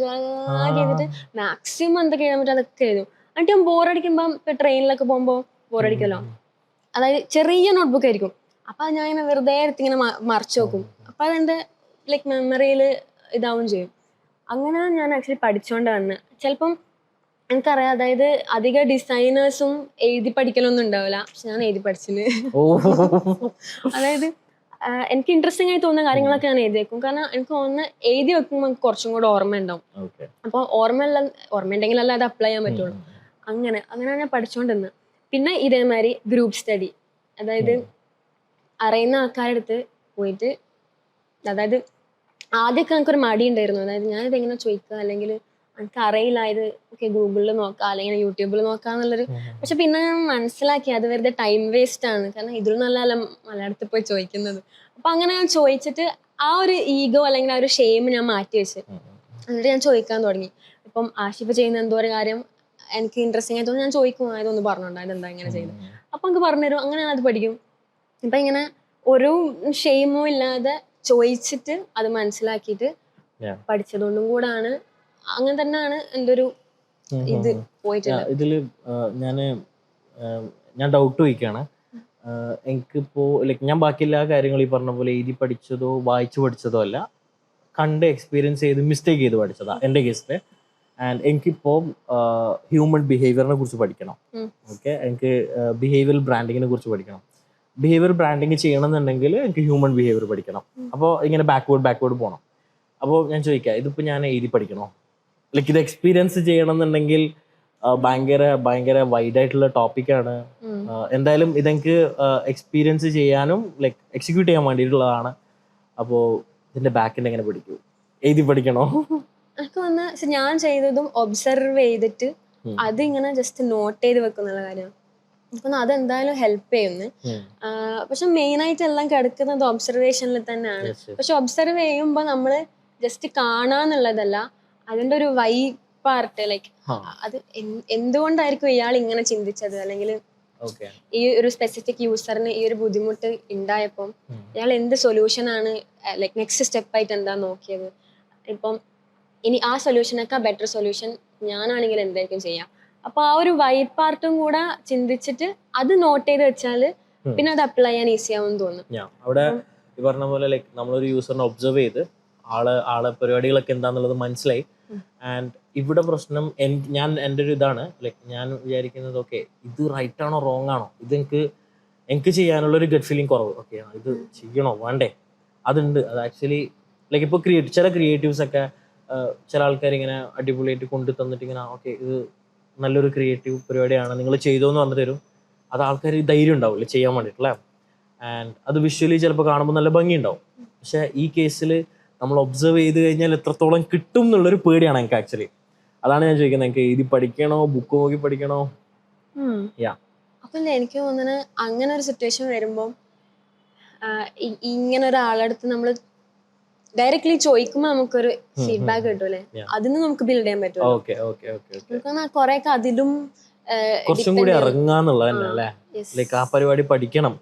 ചെയ്തിട്ട് മാക്സിമം എന്തൊക്കെ എഴുതാൻ പറ്റും അതൊക്കെ എഴുതും. എന്നിട്ട് ഞാൻ ബോറടിക്കുമ്പോൾ ഇപ്പൊ ട്രെയിനിലൊക്കെ പോകുമ്പോൾ ബോറടിക്കല്ലോ, അതായത് ചെറിയ നോട്ട്ബുക്ക് ആയിരിക്കും, അപ്പൊ ഞാൻ ഇങ്ങനെ വെറുതെ ഇങ്ങനെ മറിച്ചു നോക്കും. അപ്പൊ അതെന്റെ ലൈക്ക് മെമ്മറിയിൽ ഇതാവും ചെയ്യും. അങ്ങനെ ഞാൻ ആക്ച്വലി പഠിച്ചോണ്ട് വന്ന്. ചിലപ്പം എനിക്കറിയാം, അതായത് അധിക ഡിസൈനേഴ്സും എഴുതി പഠിക്കലൊന്നും ഉണ്ടാവില്ല, പക്ഷെ ഞാൻ എഴുതി പഠിച്ചിന്. അതായത് എനിക്ക് ഇൻട്രസ്റ്റിംഗ് ആയി തോന്നുന്ന കാര്യങ്ങളൊക്കെ ഞാൻ എഴുതി വെക്കും. കാരണം എനിക്ക് തോന്നുന്ന എഴുതി വെക്കുമ്പോൾ കുറച്ചും കൂടെ ഓർമ്മ ഉണ്ടാവും. അപ്പോൾ ഓർമ്മ ഉണ്ടെങ്കിലല്ല അത് അപ്ലൈ ചെയ്യാൻ പറ്റുള്ളൂ. അങ്ങനെ ഞാൻ പഠിച്ചോണ്ടിരുന്നത്. പിന്നെ ഇതേമാതിരി ഗ്രൂപ്പ് സ്റ്റഡി, അതായത് അറിയുന്ന ആൾക്കാരുടെ അടുത്ത് പോയിട്ട്, അതായത് ആദ്യമൊക്കെ എനിക്കൊരു മടി ഉണ്ടായിരുന്നു, അതായത് ഞാനിതെങ്ങനെ ചോദിക്കുക, അല്ലെങ്കിൽ എനിക്ക് അറിയില്ല, ഇത് ഓക്കെ ഗൂഗിളിൽ നോക്കാം അല്ലെങ്കിൽ യൂട്യൂബിൽ നോക്കാം എന്നുള്ളൊരു. പക്ഷെ പിന്നെ ഞാൻ മനസ്സിലാക്കി അത് വെറുതെ ടൈം വേസ്റ്റ് ആണ്, കാരണം ഇതിൽ നല്ല മലയാളത്തിൽ പോയി ചോദിക്കുന്നത്. അപ്പൊ അങ്ങനെ ഞാൻ ചോദിച്ചിട്ട് ആ ഒരു ഈഗോ അല്ലെങ്കിൽ ആ ഒരു ഷെയിം ഞാൻ മാറ്റി വെച്ച്, എന്നിട്ട് ഞാൻ ചോദിക്കാൻ തുടങ്ങി. ഇപ്പം ആഷിഫ് ചെയ്യുന്ന എന്തോ ഒരു കാര്യം എനിക്ക് ഇൻട്രസ്റ്റിംഗ് ആയിട്ട് ഞാൻ ചോദിക്കും, അതൊന്ന് പറഞ്ഞോണ്ടോ, അതെന്താ ഇങ്ങനെ ചെയ്യുന്നത്, അപ്പൊ എനിക്ക് പറഞ്ഞുതരും. അങ്ങനെ അത് പഠിക്കും. ഇപ്പൊ ഇങ്ങനെ ഒരു ഷെയിമോ ഇല്ലാതെ ചോദിച്ചിട്ട് അത് മനസ്സിലാക്കിയിട്ട് പഠിച്ചതുകൊണ്ടും കൂടാണ്, അങ്ങനെ തന്നെയാണ് എൻ്റെ ഒരു ഇത് പോയിട്ടുള്ളത്.
ഇതില് ഞാൻ ഡൗട്ട് ചോദിക്കുകയാണ്. എനിക്കിപ്പോ ലൈക്ക് ഞാൻ ബാക്കി എല്ലാ കാര്യങ്ങളും ഈ പറഞ്ഞ പോലെ എഴുതി പഠിച്ചതോ വായിച്ചു പഠിച്ചതോ അല്ല, കണ്ട് എക്സ്പീരിയൻസ് ചെയ്ത് മിസ്റ്റേക്ക് ചെയ്ത് പഠിച്ചതാ എൻ്റെ കേസിൽ. ആൻഡ് എനിക്കിപ്പോ ഹ്യൂമൻ ബിഹേവിയറിനെ കുറിച്ച് പഠിക്കണം. ഓക്കെ, എനിക്ക് ബിഹേവിയറൽ ബ്രാൻഡിങ്ങിനെ കുറിച്ച് പഠിക്കണം. ബിഹേവിയർ ബ്രാൻഡിങ് ചെയ്യണമെന്നുണ്ടെങ്കിൽ എനിക്ക് ഹ്യൂമൻ ബിഹേവിയർ പഠിക്കണം. അപ്പോൾ ഇങ്ങനെ ബാക്ക്വേർഡ് പോകണം. അപ്പോൾ ഞാൻ ചോദിക്കാം, ഇതിപ്പോൾ ഞാൻ എഴുതി പഠിക്കണോ? ലൈക്ക് ഇത് എക്സ്പീരിയൻസ് ചെയ്യണം എന്നുണ്ടെങ്കിൽ ഭയങ്കര ഭയങ്കര വൈഡായിട്ടുള്ള ടോപ്പിക്കാണ്. എന്തായാലും ഇതെനിക്ക് എക്സ്പീരിയൻസ് ചെയ്യാനും ലൈക്ക് എക്സിക്യൂട്ട് ചെയ്യാൻ വേണ്ടിയിട്ടുള്ളതാണ്. അപ്പോൾ ഇതിന്റെ ബാക്കിൻ്റെ എങ്ങനെ പഠിക്കൂ, എഴുതി പഠിക്കണോ?
എനിക്ക് വന്ന ഞാൻ ചെയ്തതും ഒബ്സർവ് ചെയ്തിട്ട് അതിങ്ങനെ ജസ്റ്റ് നോട്ട് ചെയ്ത് വെക്കുന്നുള്ള കാര്യം. അപ്പം അതെന്തായാലും ഹെൽപ്പ് ചെയ്യുന്നു. പക്ഷെ മെയിൻ ആയിട്ട് എല്ലാം കിടക്കുന്നത് ഒബ്സർവേഷനിൽ തന്നെയാണ്. പക്ഷെ ഒബ്സർവ് ചെയ്യുമ്പോൾ നമ്മൾ ജസ്റ്റ് കാണാന്നുള്ളതല്ല, അതിന്റെ ഒരു പാർട്ട് ലൈക്ക് അത് എന്തുകൊണ്ടായിരിക്കും ഇയാൾ ഇങ്ങനെ ചിന്തിച്ചത്, അല്ലെങ്കിൽ ഈ ഒരു സ്പെസിഫിക് യൂസറിന് ഈ ഒരു ബുദ്ധിമുട്ട് ഉണ്ടായപ്പം ഇയാൾ എന്ത് സൊല്യൂഷനാണ് ലൈക്ക് നെക്സ്റ്റ് സ്റ്റെപ്പ് ആയിട്ട് എന്താ നോക്കിയത്. ഇപ്പം ഇനി ആ സൊല്യൂഷനൊക്കെ ബെറ്റർ സൊല്യൂഷൻ ഞാനാണെങ്കിൽ എന്തായിരിക്കും ചെയ്യാം. അപ്പൊ ആ ഒരു പാർട്ടും കൂടെ ചിന്തിച്ചിട്ട് അത് നോട്ട് ചെയ്ത് വെച്ചാല് പിന്നെ അത് അപ്ലൈ ചെയ്യാൻ ഈസി ആവും തോന്നുന്നു.
അവിടെ ഈ പറഞ്ഞ പോലെ ലൈക്ക് നമ്മളൊരു യൂസറിനെ ഒബ്സർവ് ചെയ്ത് ആളെ പരിപാടികളൊക്കെ എന്താന്നുള്ളത് മനസ്സിലായി. ആൻഡ് ഇവിടെ പ്രശ്നം ഞാൻ എൻ്റെ ഒരു ഇതാണ് ലൈക്ക് ഞാൻ വിചാരിക്കുന്നത് ഓക്കെ ഇത് റൈറ്റ് ആണോ റോങ് ആണോ, ഇത് എനിക്ക് ചെയ്യാനുള്ള ഒരു ഗട്ട് ഫീലിംഗ് കുറവ്. ഓക്കെ ഇത് ചെയ്യണോ വേണ്ടേ, അതുണ്ട്. അത് ആക്ച്വലി ലൈക്ക് ഇപ്പോൾ ചില ക്രിയേറ്റീവ്സ് ഒക്കെ ചില ആൾക്കാർ ഇങ്ങനെ അടിപൊളിയായിട്ട് കൊണ്ടു തന്നിട്ട് ഇങ്ങനെ ഓക്കെ ഇത് നല്ലൊരു ക്രിയേറ്റീവ് പരിപാടിയാണ് നിങ്ങൾ ചെയ്തോന്ന് പറഞ്ഞു തരും. അത് ആൾക്കാർ ധൈര്യം ഉണ്ടാവില്ല ചെയ്യാൻ വേണ്ടിയിട്ടല്ലേ. ആൻഡ് അത് വിഷ്വലി ചിലപ്പോൾ കാണുമ്പോൾ നല്ല ഭംഗി ഉണ്ടാവും. പക്ഷെ ഈ കേസിൽ നമ്മൾ ഒബ്സർവ് ചെയ്ത് കഴിഞ്ഞാൽ എത്രത്തോളം കിട്ടും എന്നുള്ളൊരു പേടിയാണ് എനിക്ക് ആക്ച്വലി. അതാണ് ഞാൻ ചോദിക്കുന്നത്, എനിക്ക് എഴുതി പഠിക്കണോ ബുക്ക് നോക്കി പഠിക്കണോ?
അപ്പം എനിക്ക് തോന്നുന്നത് അങ്ങനെ ഒരു സിറ്റുവേഷൻ വരുമ്പോൾ ഇങ്ങനെ ഒരാളടുത്ത് നമ്മൾ ഡയറക്ട്ലി ചോദിക്കുമ്പോൾ നമുക്കൊരു ഫീഡ്ബാക്ക് കിട്ടൂലേ, അതിന് നമുക്ക് ബിൽഡ് ചെയ്യാൻ പറ്റും. കൊറേയൊക്കെ അതിലും
കുറച്ചും കൂടി ഇറങ്ങാന്നുള്ളത് തന്നെ അല്ലേ. ലൈക്ക് ആ പരിപാടി പഠിക്കണം,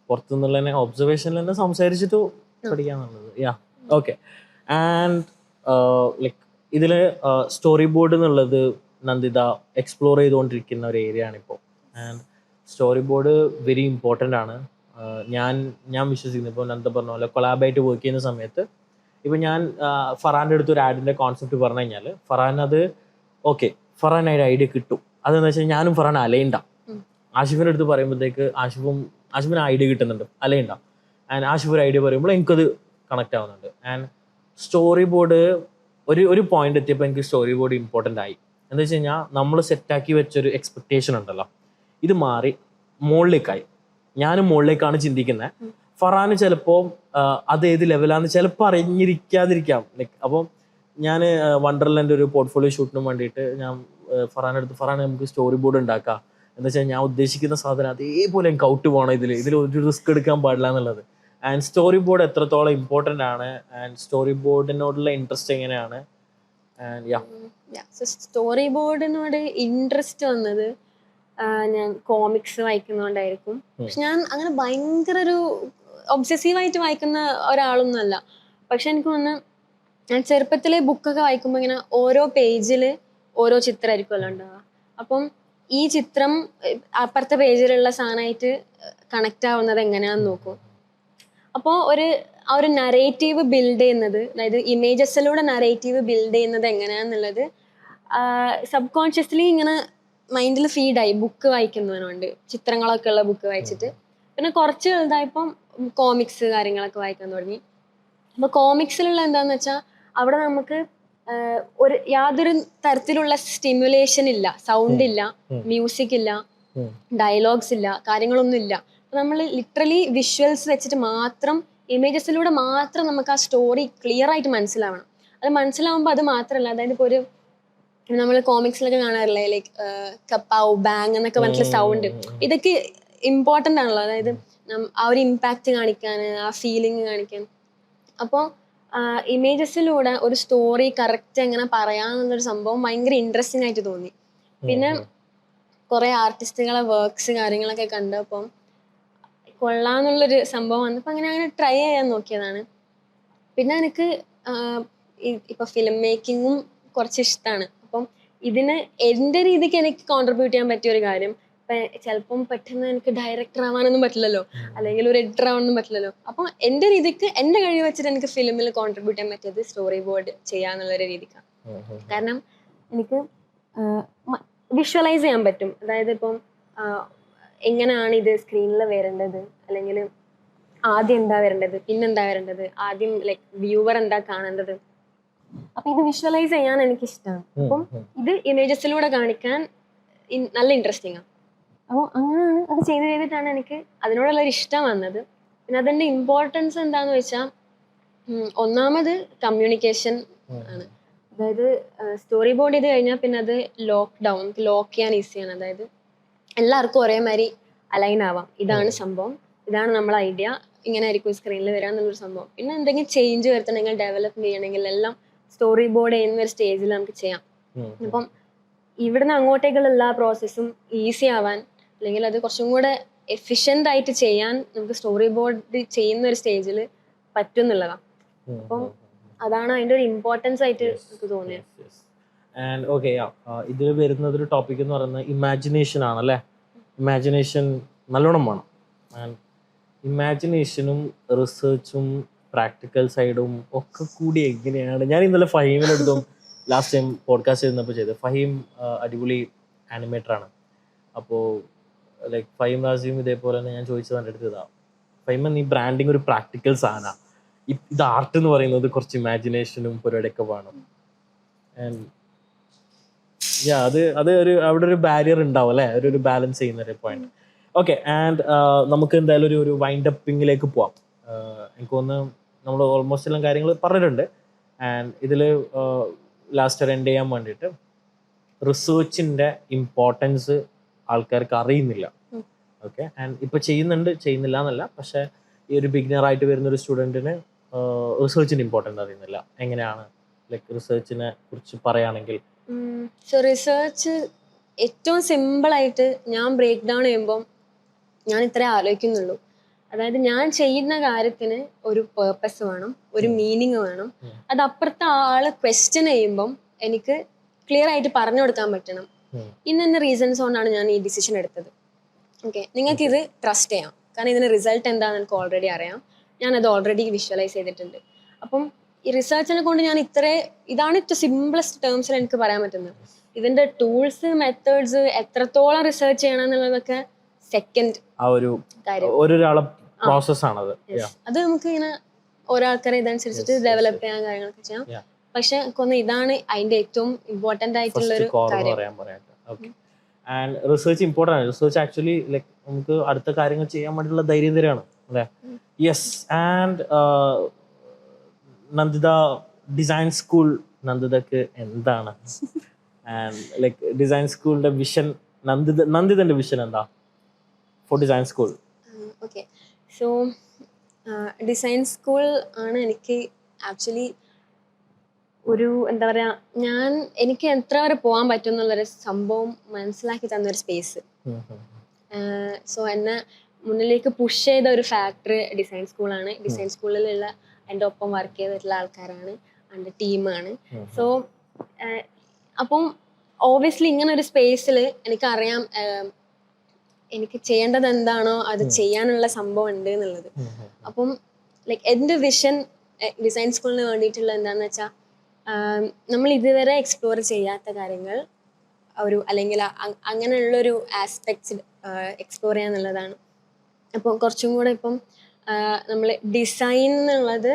പുറത്തുനിന്നുള്ള തന്നെ ഒബ്സർവേഷനിൽ തന്നെ സംസാരിച്ചിട്ട് പഠിക്കാന്നുള്ളത്. ഓക്കെ. ആൻഡ് ലൈക്ക് ഇതില് സ്റ്റോറി ബോർഡ് എന്നുള്ളത് നന്ദിത എക്സ്പ്ലോർ ചെയ്തുകൊണ്ടിരിക്കുന്ന ഒരു ഏരിയ ആണിപ്പോൾ. And story board very important ആണ്. ഞാൻ വിശ്വസിക്കുന്നു ഇപ്പോൾ നന്ദിത പറഞ്ഞ പോലെ കൊളാബായിട്ട് വർക്ക് ചെയ്യുന്ന സമയത്ത് ഇപ്പം ഞാൻ ഫറാൻ്റെ അടുത്ത് ഒരു ആഡിൻ്റെ കോൺസെപ്റ്റ് പറഞ്ഞു കഴിഞ്ഞാൽ ഫറാൻ അത് ഓക്കെ ഫറാൻ അതിൻ്റെ ഐഡിയ കിട്ടും. അതെന്ന് വെച്ചാൽ ഞാനും ഫറാൻ അലയുണ്ടാവും. ആഷിഫിൻ്റെ അടുത്ത് പറയുമ്പോഴത്തേക്ക് ആഷിഫിന് ഐഡിയ കിട്ടുന്നുണ്ട്, അലയുണ്ടാവും. ആൻഡ് ആഷിഫ് ഒരു ഐഡിയ പറയുമ്പോൾ എനിക്കത് കണക്ട് ആവുന്നുണ്ട്. ആൻഡ് സ്റ്റോറി ബോർഡ് ഒരു പോയിന്റ് എത്തിയപ്പോൾ എനിക്ക് സ്റ്റോറി ബോർഡ് ഇമ്പോർട്ടൻ്റ് ആയി. എന്താ വെച്ച് കഴിഞ്ഞാൽ നമ്മൾ സെറ്റാക്കി വെച്ചൊരു എക്സ്പെക്ടേഷൻ ഉണ്ടല്ലോ, ഇത് മാറി മുകളിലേക്കായി. ഞാനും മുകളിലേക്കാണ് ചിന്തിക്കുന്നത്. ഫറാന് ചിലപ്പോൾ അത് ഏത് ലെവലാന്ന് ചിലപ്പോൾ അറിഞ്ഞിരിക്കാതിരിക്കാം. ലൈക്ക് അപ്പോൾ ഞാൻ വണ്ടർലാൻഡ് ഒരു പോർട്ട്ഫോളിയോ ഷൂട്ടിന് വേണ്ടിയിട്ട് ഞാൻ ഫറാൻ്റെ അടുത്ത് ഫറാൻ നമുക്ക് സ്റ്റോറി ബോർഡ് ഉണ്ടാക്കാം എന്ന് വെച്ചാൽ ഞാൻ ഉദ്ദേശിക്കുന്ന സാധനം അതേപോലെ എനിക്ക് ഔട്ട് പോകണം, ഇതിൽ ഒരു റിസ്ക് എടുക്കാൻ പാടില്ല എന്നുള്ളത്. ആൻഡ് സ്റ്റോറി ബോർഡ് എത്രത്തോളം ഇമ്പോർട്ടൻ്റ് ആണ്, ആൻഡ് സ്റ്റോറി ബോർഡിനോടുള്ള ഇൻട്രസ്റ്റ് എങ്ങനെയാണ്?
സ്റ്റോറി ബോർഡിനോട് ഇൻട്രസ്റ്റ് വന്നത് ഞാൻ കോമിക്സ് വായിക്കുന്നതുകൊണ്ടായിരിക്കും. പക്ഷെ ഞാൻ അങ്ങനെ ഭയങ്കര ഒരു ഒബ്സസീവായിട്ട് വായിക്കുന്ന ഒരാളൊന്നും അല്ല. പക്ഷെ എനിക്ക് തോന്നുന്നു ഞാൻ ചെറുപ്പത്തിലെ ബുക്കൊക്കെ വായിക്കുമ്പോൾ ഇങ്ങനെ ഓരോ പേജിൽ ഓരോ ചിത്രമായിരിക്കുമല്ലോ ഉണ്ടാവുക. അപ്പം ഈ ചിത്രം അപ്പുറത്തെ പേജിലുള്ള സാധനമായിട്ട് കണക്റ്റ് ആവുന്നത് എങ്ങനെയാണെന്ന് നോക്കും. അപ്പോൾ ആ ഒരു നറേറ്റീവ് ബിൽഡ് ചെയ്യുന്നത്, അതായത് ഇമേജസിലൂടെ നറേറ്റീവ് ബിൽഡ് ചെയ്യുന്നത് എങ്ങനെയാന്നുള്ളത് സബ് കോൺഷ്യസ്ലി ഇങ്ങനെ മൈൻഡിൽ ഫീഡായി ബുക്ക് വായിക്കുന്നതിനുണ്ട്, ചിത്രങ്ങളൊക്കെ ഉള്ള ബുക്ക് വായിച്ചിട്ട്. പിന്നെ കുറച്ച് വലുതായപ്പം കോമിക്സ് കാര്യങ്ങളൊക്കെ വായിക്കാൻ തുടങ്ങി. അപ്പോൾ കോമിക്സിലുള്ള എന്താന്ന് വെച്ചാൽ അവിടെ നമുക്ക് യാതൊരു തരത്തിലുള്ള സ്റ്റിമുലേഷൻ ഇല്ല, സൗണ്ട് ഇല്ല, മ്യൂസിക് ഇല്ല, ഡയലോഗ്സ് ഇല്ല, കാര്യങ്ങളൊന്നും ഇല്ല. അപ്പോൾ നമ്മൾ ലിറ്ററലി വിഷ്വൽസ് വെച്ചിട്ട് മാത്രം, ഇമേജസിലൂടെ മാത്രം നമുക്ക് ആ സ്റ്റോറി ക്ലിയർ ആയിട്ട് മനസ്സിലാവണം. അത് മനസ്സിലാവുമ്പോൾ അത് മാത്രമല്ല, അതായത് ഇപ്പോൾ ഒരു നമ്മൾ കോമിക്സിലൊക്കെ കാണാറില്ലേ ലൈക്ക് കപ്പാവ് ബാങ് എന്നൊക്കെ പറഞ്ഞിട്ടുള്ള സൗണ്ട്, ഇതൊക്കെ ഇമ്പോർട്ടൻ്റ് ആണല്ലോ. അതായത് ആ ഒരു ഇമ്പാക്റ്റ് കാണിക്കാൻ, ആ ഫീലിംഗ് കാണിക്കാൻ. അപ്പോൾ ഇമേജസിലൂടെ ഒരു സ്റ്റോറി കറക്റ്റ് എങ്ങനെ പറയാമെന്നുള്ളൊരു സംഭവം ഭയങ്കര ഇൻട്രസ്റ്റിംഗ് ആയിട്ട് തോന്നി. പിന്നെ കുറേ ആർട്ടിസ്റ്റുകളെ വർക്ക്സ് കാര്യങ്ങളൊക്കെ കണ്ടപ്പം കൊള്ളാന്നുള്ളൊരു സംഭവം വന്നപ്പോൾ അങ്ങനെ ട്രൈ ചെയ്യാൻ നോക്കിയതാണ്. പിന്നെ എനിക്ക് ഇപ്പം ഫിലിം മേക്കിങ്ങും കുറച്ച് ഇഷ്ടമാണ്. അപ്പം ഇതിന് എൻ്റെ രീതിക്ക് എനിക്ക് കോൺട്രിബ്യൂട്ട് ചെയ്യാൻ പറ്റിയ ഒരു കാര്യം, ഇപ്പം ചിലപ്പം പെട്ടെന്ന് എനിക്ക് ഡയറക്ടർ ആവാനൊന്നും പറ്റില്ലല്ലോ, അല്ലെങ്കിൽ ഒരു എഡിറ്റർ ആവാനൊന്നും പറ്റില്ലല്ലോ. അപ്പം എൻ്റെ രീതിക്ക് എൻ്റെ കഴിവ് വെച്ചിട്ട് എനിക്ക് ഫിലിമിൽ കോൺട്രിബ്യൂട്ട് ചെയ്യാൻ പറ്റിയത് സ്റ്റോറി ബോർഡ് ചെയ്യാന്നുള്ളൊരു രീതിക്കാണ്. കാരണം എനിക്ക് വിഷ്വലൈസ് ചെയ്യാൻ പറ്റും. അതായത് ഇപ്പം എങ്ങനെയാണ് ഇത് സ്ക്രീനിൽ വരേണ്ടത്, അല്ലെങ്കിൽ ആദ്യം എന്താ വരേണ്ടത്, പിന്നെന്താ വരേണ്ടത്, ആദ്യം ലൈക്ക് വ്യൂവർ എന്താ കാണേണ്ടത്. അപ്പൊ ഇത് വിഷ്വലൈസ് ചെയ്യാൻ എനിക്കിഷ്ടമാണ്. അപ്പം ഇത് ഇമേജസിലൂടെ കാണിക്കാൻ നല്ല ഇൻട്രസ്റ്റിംഗ് ആണ്. അപ്പോൾ അങ്ങനെയാണ് അത് ചെയ്തിട്ടാണ് എനിക്ക് അതിനോടുള്ളൊരു ഇഷ്ടം വന്നത്. പിന്നെ അതിൻ്റെ ഇമ്പോർട്ടൻസ് എന്താന്ന് വെച്ചാൽ ഒന്നാമത് കമ്മ്യൂണിക്കേഷൻ ആണ്. അതായത് സ്റ്റോറി ബോർഡ് ചെയ്ത് കഴിഞ്ഞാൽ പിന്നെ അത് ലോക്ക് ചെയ്യാൻ ഈസിയാണ്. അതായത് എല്ലാവർക്കും ഒരേമാതിരി അലൈൻ ആവാം, ഇതാണ് സംഭവം, ഇതാണ് നമ്മളെ ഐഡിയ, ഇങ്ങനെ ആയിരിക്കും സ്ക്രീനിൽ വരാന്നുള്ളൊരു സംഭവം. പിന്നെ എന്തെങ്കിലും ചേഞ്ച് വരുത്തണമെങ്കിൽ ഡെവലപ്പ് ചെയ്യണമെങ്കിൽ എല്ലാം സ്റ്റോറി ബോർഡ് ചെയ്യുന്ന ഒരു സ്റ്റേജിൽ നമുക്ക് ചെയ്യാം. അപ്പം ഇവിടുന്ന് അങ്ങോട്ടേക്കുള്ള എല്ലാ പ്രോസസ്സും ഈസി ആവാൻ, അല്ലെങ്കിൽ അത് കുറച്ചും കൂടെ എഫിഷ്യൻ്റ് ആയിട്ട് ചെയ്യാൻ നമുക്ക് സ്റ്റോറി ബോർഡ് ചെയ്യുന്ന ഒരു സ്റ്റേജിൽ പറ്റും എന്നുള്ളതാണ്. അപ്പം അതാണ് അതിൻ്റെ ഒരു ഇമ്പോർട്ടൻസ് ആയിട്ട് എനിക്ക് തോന്നിയത്.
ആൻഡ് ഓക്കെ, ഇതിൽ വരുന്നത് ഒരു ടോപ്പിക് എന്ന് പറയുന്നത് ഇമാജിനേഷൻ ആണല്ലേ. ഇമാജിനേഷൻ നല്ലോണം വേണം. ആൻഡ് ഇമാജിനേഷനും റിസർച്ചും പ്രാക്ടിക്കൽ സൈഡും ഒക്കെ കൂടി എങ്ങനെയാണ്, ഞാൻ ഇന്നലെ ഫഹീമിനെടുത്തും ലാസ്റ്റ് ടൈം പോഡ്കാസ്റ്റ് ചെയ്യുന്നപ്പോൾ ചെയ്തത്. ഫഹീം അടിപൊളി ആനിമേറ്ററാണ്. അപ്പോൾ ലൈക്ക് ഫഹീം റാസിയും ഇതേപോലെ തന്നെ ഞാൻ ചോദിച്ചത് എൻ്റെ അടുത്ത് ഇതാണ്, ഫഹീം നീ ബ്രാൻഡിങ് ഒരു പ്രാക്ടിക്കൽ സാധനമാണ്, ഇത് ആർട്ട് എന്ന് പറയുന്നത് കുറച്ച് ഇമാജിനേഷനും പരിപാടിയൊക്കെ വേണം. ആൻഡ് അത് അവിടെ ഒരു ബാരിയർ ഉണ്ടാവും അല്ലേ, ഒരു ബാലൻസ് ചെയ്യുന്ന ഒരു പോയിന്റ്. ഓക്കെ, ആൻഡ് നമുക്ക് എന്തായാലും ഒരു വൈൻഡ് അപ്പിങ്ങിലേക്ക് പോവാം. എനിക്ക് തോന്നുന്നു നമ്മൾ ഓൾമോസ്റ്റ് എല്ലാം കാര്യങ്ങൾ പറഞ്ഞിട്ടുണ്ട്. ആൻഡ് ഇതിൽ ലാസ്റ്റ് ഒരു എൻഡ് ചെയ്യാൻ വേണ്ടിയിട്ട് റിസർച്ചിൻ്റെ ഇമ്പോർട്ടൻസ് ആൾക്കാർക്ക് അറിയുന്നില്ല. ഓക്കെ, ആൻഡ് ഇപ്പോൾ ചെയ്യുന്നില്ല എന്നല്ല, പക്ഷേ ഈ ഒരു ബിഗിനറായിട്ട് വരുന്നൊരു സ്റ്റുഡൻറ്റിന് റിസർച്ചിൻ്റെ ഇമ്പോർട്ടൻസ് അറിയുന്നില്ല. എങ്ങനെയാണ് ലൈക്ക് റിസർച്ചിനെ കുറിച്ച് പറയുകയാണെങ്കിൽ?
സോ റിസർച്ച് ഏറ്റവും സിമ്പിളായിട്ട് ഞാൻ ബ്രേക്ക് ഡൗൺ ചെയ്യുമ്പം ഞാൻ ഇത്രേ ആലോചിക്കുന്നുള്ളൂ. അതായത് ഞാൻ ചെയ്യുന്ന കാര്യത്തിന് ഒരു പേർപ്പസ് വേണം, ഒരു മീനിങ് വേണം. അത് അപ്പുറത്തെ ആള് ക്വസ്റ്റ്യൻ ചെയ്യുമ്പം എനിക്ക് ക്ലിയർ ആയിട്ട് പറഞ്ഞു കൊടുക്കാൻ പറ്റണം. ഇന്ന റീസൺസ് കൊണ്ടാണ് ഞാൻ ഈ ഡിസിഷൻ എടുത്തത്. ഓക്കെ, നിങ്ങൾക്ക് ഇത് ട്രസ്റ്റ് ചെയ്യാം, കാരണം ഇതിന് റിസൾട്ട് എന്താണെന്ന് എനിക്ക് ഓൾറെഡി അറിയാം, ഞാനത് ഓൾറെഡി വിഷ്വലൈസ് ചെയ്തിട്ടുണ്ട്. അപ്പം ഈ റിസർച്ചിനെ കൊണ്ട് ഞാൻ ഇതാണ് ഏറ്റവും സിംപിളസ്റ്റ് ടേംസിൽ എനിക്ക് പറയാൻ പറ്റുന്നത്. ഇതിന്റെ ടൂൾസ്, മെത്തേഡ്സ്, എത്രത്തോളം റിസർച്ച് ചെയ്യണം എന്നുള്ളതൊക്കെ സെക്കൻഡ് കാര്യം. അത് നമുക്ക് ഇങ്ങനെ ഓരോ ആൾക്കാരെ ഇതനുസരിച്ചിട്ട് ഡെവലപ്പ് ചെയ്യാൻ കാര്യങ്ങളൊക്കെ ചെയ്യാം. പക്ഷെ എനിക്കൊന്ന് ഇതാണ് അതിന്റെ ഏറ്റവും ഇമ്പോർട്ടന്റ് ആയിട്ടുള്ള ഒരു കാര്യം.
ആൻഡ് റിസർച്ച് ഇമ്പോർട്ടൻ്റ് ആണ്. റിസർച്ച് ആക്ച്വലി ലൈക്ക് നമുക്ക് അടുത്ത കാര്യങ്ങൾ ചെയ്യാൻ വേണ്ടിയിട്ടുള്ള ധൈര്യം തരാണ് അല്ലേ. Yes, and Nandita design school, നന്ദിതക്ക് എന്താണ് ആൻഡ് ലൈക്ക് ഡിസൈൻ സ്കൂളിന്റെ വിഷൻ, നന്ദിതന്റെ വിഷൻ എന്താ for design school?
Okay, so design school ആണ് എനിക്ക് ആക്ച്വലി ഒരു എന്താ പറയുക, എനിക്ക് എത്ര വരെ പോകാൻ പറ്റും എന്നുള്ളൊരു സംഭവം മനസ്സിലാക്കി തന്നൊരു സ്പേസ്. സോ എന്നെ മുന്നിലേക്ക് പുഷ് ചെയ്ത ഒരു ഫാക്ടർ ഡിസൈൻ സ്കൂളാണ്. ഡിസൈൻ സ്കൂളിലുള്ള എൻ്റെ ഒപ്പം വർക്ക് ചെയ്തിട്ടുള്ള ആൾക്കാരാണ്, എൻ്റെ ടീമാണ്. സോ അപ്പം ഓബ്വിയസ്ലി ഇങ്ങനെ ഒരു സ്പേസിൽ എനിക്കറിയാം എനിക്ക് ചെയ്യേണ്ടത് എന്താണോ അത് ചെയ്യാനുള്ള സംഭവം ഉണ്ട് എന്നുള്ളത്. അപ്പം ലൈക്ക് എൻ്റെ വിഷൻ ഡിസൈൻ സ്കൂളിന് വേണ്ടിയിട്ടുള്ള എന്താണെന്ന് വെച്ചാൽ, നമ്മൾ ഇതുവരെ എക്സ്പ്ലോർ ചെയ്യാത്ത കാര്യങ്ങൾ അല്ലെങ്കിൽ അങ്ങനെയുള്ളൊരു ആസ്പെക്ട്സ് എക്സ്പ്ലോർ ചെയ്യാന്നുള്ളതാണ്. അപ്പോൾ കുറച്ചും കൂടെ ഇപ്പം നമ്മൾ ഡിസൈൻ എന്നുള്ളത്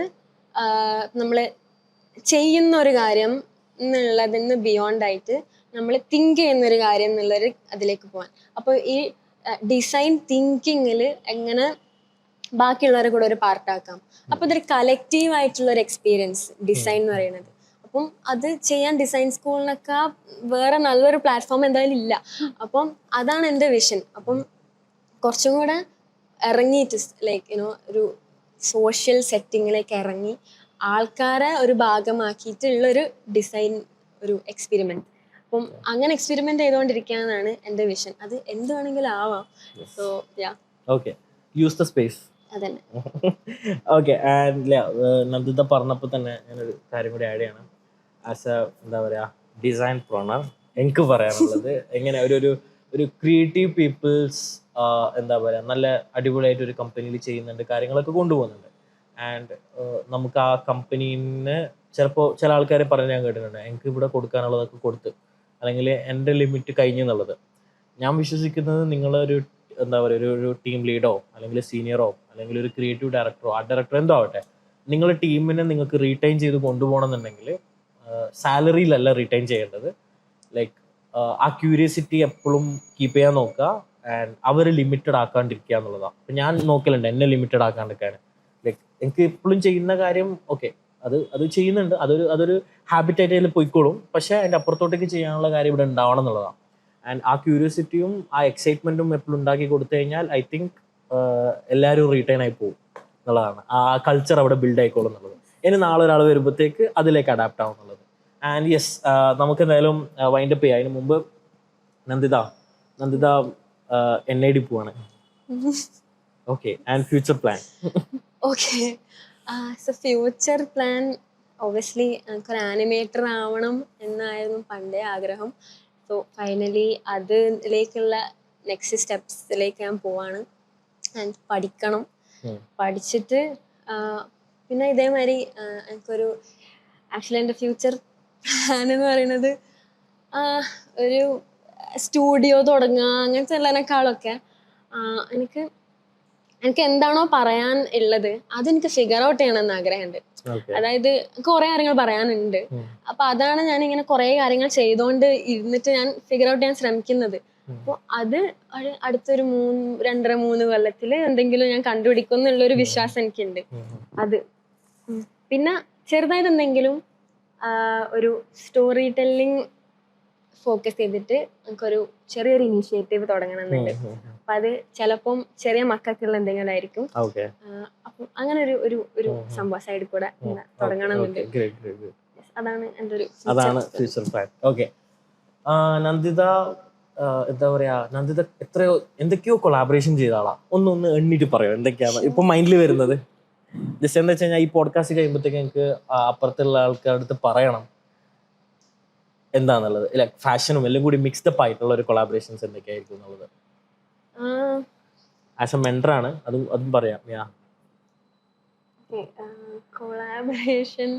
നമ്മൾ ചെയ്യുന്ന ഒരു കാര്യം എന്നുള്ളതിന് ബിയോണ്ട് ആയിട്ട് നമ്മൾ തിങ്ക് ചെയ്യുന്നൊരു കാര്യം എന്നുള്ളൊരു അതിലേക്ക് പോകാൻ. അപ്പോൾ ഈ ഡിസൈൻ തിങ്കിങ്ങിൽ എങ്ങനെ ബാക്കിയുള്ളവരെ കൂടെ ഒരു പാർട്ടാക്കാം. അപ്പോൾ ഇതൊരു കളക്റ്റീവ് ആയിട്ടുള്ള ഒരു എക്സ്പീരിയൻസ് ഡിസൈൻ എന്ന് പറയുന്നത്. അപ്പം അത് ചെയ്യാൻ ഡിസൈൻ സ്കൂളിനൊക്കെ വേറെ നല്ലൊരു പ്ലാറ്റ്ഫോം എന്തായാലും ഇല്ല. അപ്പം അതാണ് എൻ്റെ വിഷൻ. അപ്പം കുറച്ചും കൂടെ ഇറങ്ങിയിട്ട് ലൈക്ക് ഒരു സോഷ്യൽ സെറ്റിങ്ങിലേക്ക് ഇറങ്ങി ആൾക്കാരെ ഒരു ഭാഗമാക്കിയിട്ടുള്ളൊരു ഡിസൈൻ ഒരു എക്സ്പെരിമെന്റ്. അപ്പം അങ്ങനെ എക്സ്പെരിമെന്റ് ചെയ്തുകൊണ്ടിരിക്കുകയെന്നാണ് എൻ്റെ വിഷൻ. അത് എന്ത് വേണമെങ്കിലും ആവാം. So yeah,
okay, use the space.
അതന്നെ.
ഓക്കെ, ആൻഡ് നന്ദിത പറഞ്ഞപ്പോൾ തന്നെ ഞാനൊരു കാര്യം കൂടി ആഡ് ചെയ്യണം. ആസ് എ എന്താ പറയുക ഡിസൈൻ പ്രൊണർ എനിക്ക് പറയാനുള്ളത്, എങ്ങനെ ഒരു ക്രിയേറ്റീവ് പീപ്പിൾസ് എന്താ പറയുക നല്ല അടിപൊളിയായിട്ട് ഒരു കമ്പനിയിൽ ചെയ്യുന്നുണ്ട്, കാര്യങ്ങളൊക്കെ കൊണ്ടുപോകുന്നുണ്ട്. ആൻഡ് നമുക്ക് ആ കമ്പനീനെ ചിലപ്പോൾ ചില ആൾക്കാരെ പറഞ്ഞ് ഞാൻ കേട്ടിട്ടുണ്ട്, എനിക്ക് ഇവിടെ കൊടുക്കാനുള്ളതൊക്കെ കൊടുത്ത്, അല്ലെങ്കിൽ എൻ്റെ ലിമിറ്റ് കഴിഞ്ഞു എന്നുള്ളത്. ഞാൻ വിശ്വസിക്കുന്നത് നിങ്ങളൊരു എന്താ പറയുക ഒരു ടീം ലീഡോ അല്ലെങ്കിൽ സീനിയറോ അല്ലെങ്കിൽ ഒരു ക്രിയേറ്റീവ് ഡയറക്ടറോ ആർട്ട് ഡയറക്ടറോ എന്തോ ആവട്ടെ, നിങ്ങളുടെ ടീമിനെ നിങ്ങൾക്ക് റീറ്റെയിൻ ചെയ്ത് കൊണ്ടുപോകണം എന്നുണ്ടെങ്കിൽ സാലറിയിലല്ല റീറ്റെയിൻ ചെയ്യേണ്ടത്, ലൈക്ക് ആ ക്യൂരിയസിറ്റി എപ്പോഴും കീപ്പ് ചെയ്യാൻ നോക്കുക ആൻഡ് അവർ ലിമിറ്റഡ് ആക്കാണ്ടിരിക്കുക എന്നുള്ളതാണ്. അപ്പം ഞാൻ നോക്കലുണ്ട് എന്നെ ലിമിറ്റഡ് ആക്കാണ്ടിരിക്കാൻ. ലൈക്ക് എനിക്ക് എപ്പോഴും ചെയ്യുന്ന കാര്യം ഓക്കെ അത് ചെയ്യുന്നുണ്ട്, അതൊരു ഹാബിറ്റായിട്ട് അതിൽ പോയിക്കോളും, പക്ഷേ അതിൻ്റെ അപ്പുറത്തോട്ടേക്ക് ചെയ്യാനുള്ള കാര്യം ഇവിടെ ഉണ്ടാവണം എന്നുള്ളതാണ്. ആൻഡ് ആ ക്യൂരിയോസിറ്റിയും ആ എക്സൈറ്റ്മെൻറ്റും എപ്പോഴും ഉണ്ടാക്കി കൊടുത്തു കഴിഞ്ഞാൽ ഐ തിങ്ക് എല്ലാവരും റീറ്റെയിൻ ആയി പോകും എന്നുള്ളതാണ്. ആ കൾച്ചർ അവിടെ ബിൽഡ് ആയിക്കോളും എന്നുള്ളത്. ഇനി നാളെ ഒരാൾ വരുമ്പോഴത്തേക്ക് അതിലേക്ക് അഡാപ്റ്റ് ആവും എന്നുള്ളത്. ആൻഡ് യെസ്, നമുക്ക് എന്തായാലും വൈൻഡപ്പ് ചെയ്യാം. അതിന് മുമ്പ് നന്ദിത NID പോവാണ്. Okay, and future plan?
Okay, so future plan obviously എനിക്കൊരു ആനിമേറ്റർ ആവണം എന്നായിരുന്നു പണ്ടേ ആഗ്രഹം. സോ ഫൈനലി അതിലേക്കുള്ള നെക്സ്റ്റ് സ്റ്റെപ്സിലേക്ക് ഞാൻ പോവാണ്. ആൻഡ് പഠിക്കണം. പഠിച്ചിട്ട് പിന്നെ ഇതേമാതിരി എനിക്കൊരു ആക്ച്വലി എൻ്റെ ഫ്യൂച്ചർ പ്ലാൻ എന്ന് പറയുന്നത് ഒരു സ്റ്റുഡിയോ തുടങ്ങുക അങ്ങനത്തെ ഉള്ളതിനേക്കാളൊക്കെ എനിക്ക് എന്താണോ പറയാൻ ഉള്ളത് അതെനിക്ക് ഫിഗർ ഔട്ട് ചെയ്യണമെന്ന് ആഗ്രഹമുണ്ട്. അതായത് കുറെ കാര്യങ്ങൾ പറയാനുണ്ട്. അപ്പൊ അതാണ് ഞാൻ ഇങ്ങനെ കുറെ കാര്യങ്ങൾ ചെയ്തോണ്ട് ഇരുന്നിട്ട് ഞാൻ ഫിഗർ ഔട്ട് ചെയ്യാൻ ശ്രമിക്കുന്നത്. അപ്പോൾ അത് അടുത്തൊരു 2.5-3 കൊല്ലത്തിൽ എന്തെങ്കിലും ഞാൻ കണ്ടുപിടിക്കും എന്നുള്ളൊരു വിശ്വാസം എനിക്കുണ്ട്. അത് പിന്നെ ചെറുതായിട്ട് എന്തെങ്കിലും ഒരു സ്റ്റോറി ടെല്ലിംഗ് ഫോക്കസ് ചെയ്തിട്ട് നമുക്കൊരു ചെറിയൊരു ഇനീഷ്യേറ്റീവ് തുടങ്ങണമെന്നുണ്ട്. അപ്പൊ അത് ചിലപ്പം ചെറിയ മക്കൾക്കുള്ള എന്തെങ്കിലും ആയിരിക്കും. അപ്പം അങ്ങനെ ഒരു സംഭവം സൈഡിൽ കൂടെ തുടങ്ങണമെന്നുണ്ട്. അതാണ് എൻ്റെ ഒരു
ഫ്യൂച്ചർ പ്ലാൻ. ഓക്കെ, നന്ദിത എന്താ പറയാ, നന്ദിത എന്തൊക്കെയോ കൊളാബറേഷൻ ചെയ്ത ആളാ. ഒന്ന് എണ്ണിട്ട് പറയോ എന്തൊക്കെയാണ് ഇപ്പൊ മൈൻഡിൽ വരുന്നത്? ജസ്റ്റ് എന്താ വെച്ച് കഴിഞ്ഞാൽ ഈ പോഡ്കാസ്റ്റ് കഴിയുമ്പോഴത്തേക്ക് എനിക്ക് അപ്പുറത്തുള്ള ആൾക്കാരുടെ അടുത്ത് പറയണം എന്താന്നുള്ളത്. ലൈക് ഫാഷനും എല്ലാം കൂടി മിക്സ്ഡപ്പ് ആയിട്ടുള്ള ഒരു കൊളാബറേഷൻസ് എന്തൊക്കെയായിരിക്കും എന്നുള്ളത്. ആസ് എ മെന്റർ ആണ്, അതും പറയാം.
കൊളാബറേഷൻ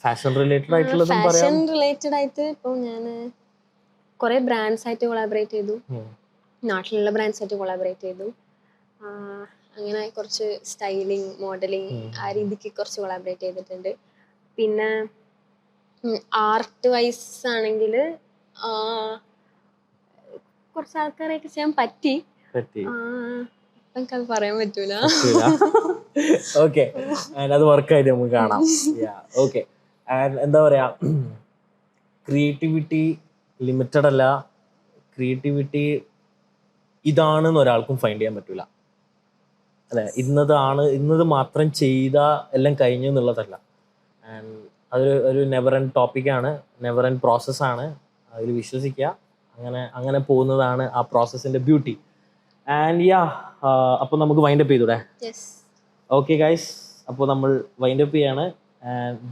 ഫാഷൻ റിലേറ്റഡ് ആയിട്ടുള്ളതും പറയാം.
ഫാഷൻ റിലേറ്റഡ് ആയിട്ട് ഇപ്പോൾ ഞാൻ കുറെ ബ്രാൻഡ്സ് ആയിട്ട് കൊളാബറേറ്റ് ചെയ്തു, നാട്ടിലുള്ള ബ്രാൻഡ്സ് ആയിട്ട് കൊളാബറേറ്റ് ചെയ്തു. അങ്ങനെ കുറച്ച് സ്റ്റൈലിംഗ്, മോഡലിംഗ് ആ രീതിക്ക് കുറച്ച് കൊളാബറേറ്റ് ചെയ്തിട്ടുണ്ട്. പിന്നെ ആർട്ട് വൈസ് ആണെങ്കിൽ കുറച്ച് ആൾക്കാരായിട്ട് ചെയ്യാൻ പറ്റി. എനിക്കത് പറയാൻ പറ്റൂല.
ഓക്കെ, അത് വർക്കായിട്ട് നമുക്ക് കാണാം. ഓക്കെ, എന്താ പറയാ, ക്രിയേറ്റിവിറ്റി ലിമിറ്റഡ് അല്ല. ക്രിയേറ്റിവിറ്റി ഇതാണെന്ന് ഒരാൾക്കും ഫൈൻഡ് ചെയ്യാൻ പറ്റൂല അല്ലെ. ഇന്നത് മാത്രം ചെയ്താൽ എല്ലാം കഴിഞ്ഞു എന്നുള്ളതല്ല. ആൻഡ് അതൊരു നെവർ എൻഡ് ടോപ്പിക്കാണ്, നെവർ എൻഡ് പ്രോസസ്സാണ്. അതിൽ വിശ്വസിക്കുക. അങ്ങനെ പോകുന്നതാണ് ആ പ്രോസസ്സിന്റെ ബ്യൂട്ടി. ആൻഡ് അപ്പോൾ നമുക്ക് വൈൻഡപ്പ് ചെയ്തൂടെ? ഓക്കെ ഗൈസ്, അപ്പോൾ നമ്മൾ വൈൻഡപ്പ് ചെയ്യാണ്.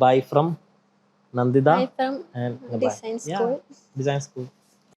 Bye from Nanditha and design school.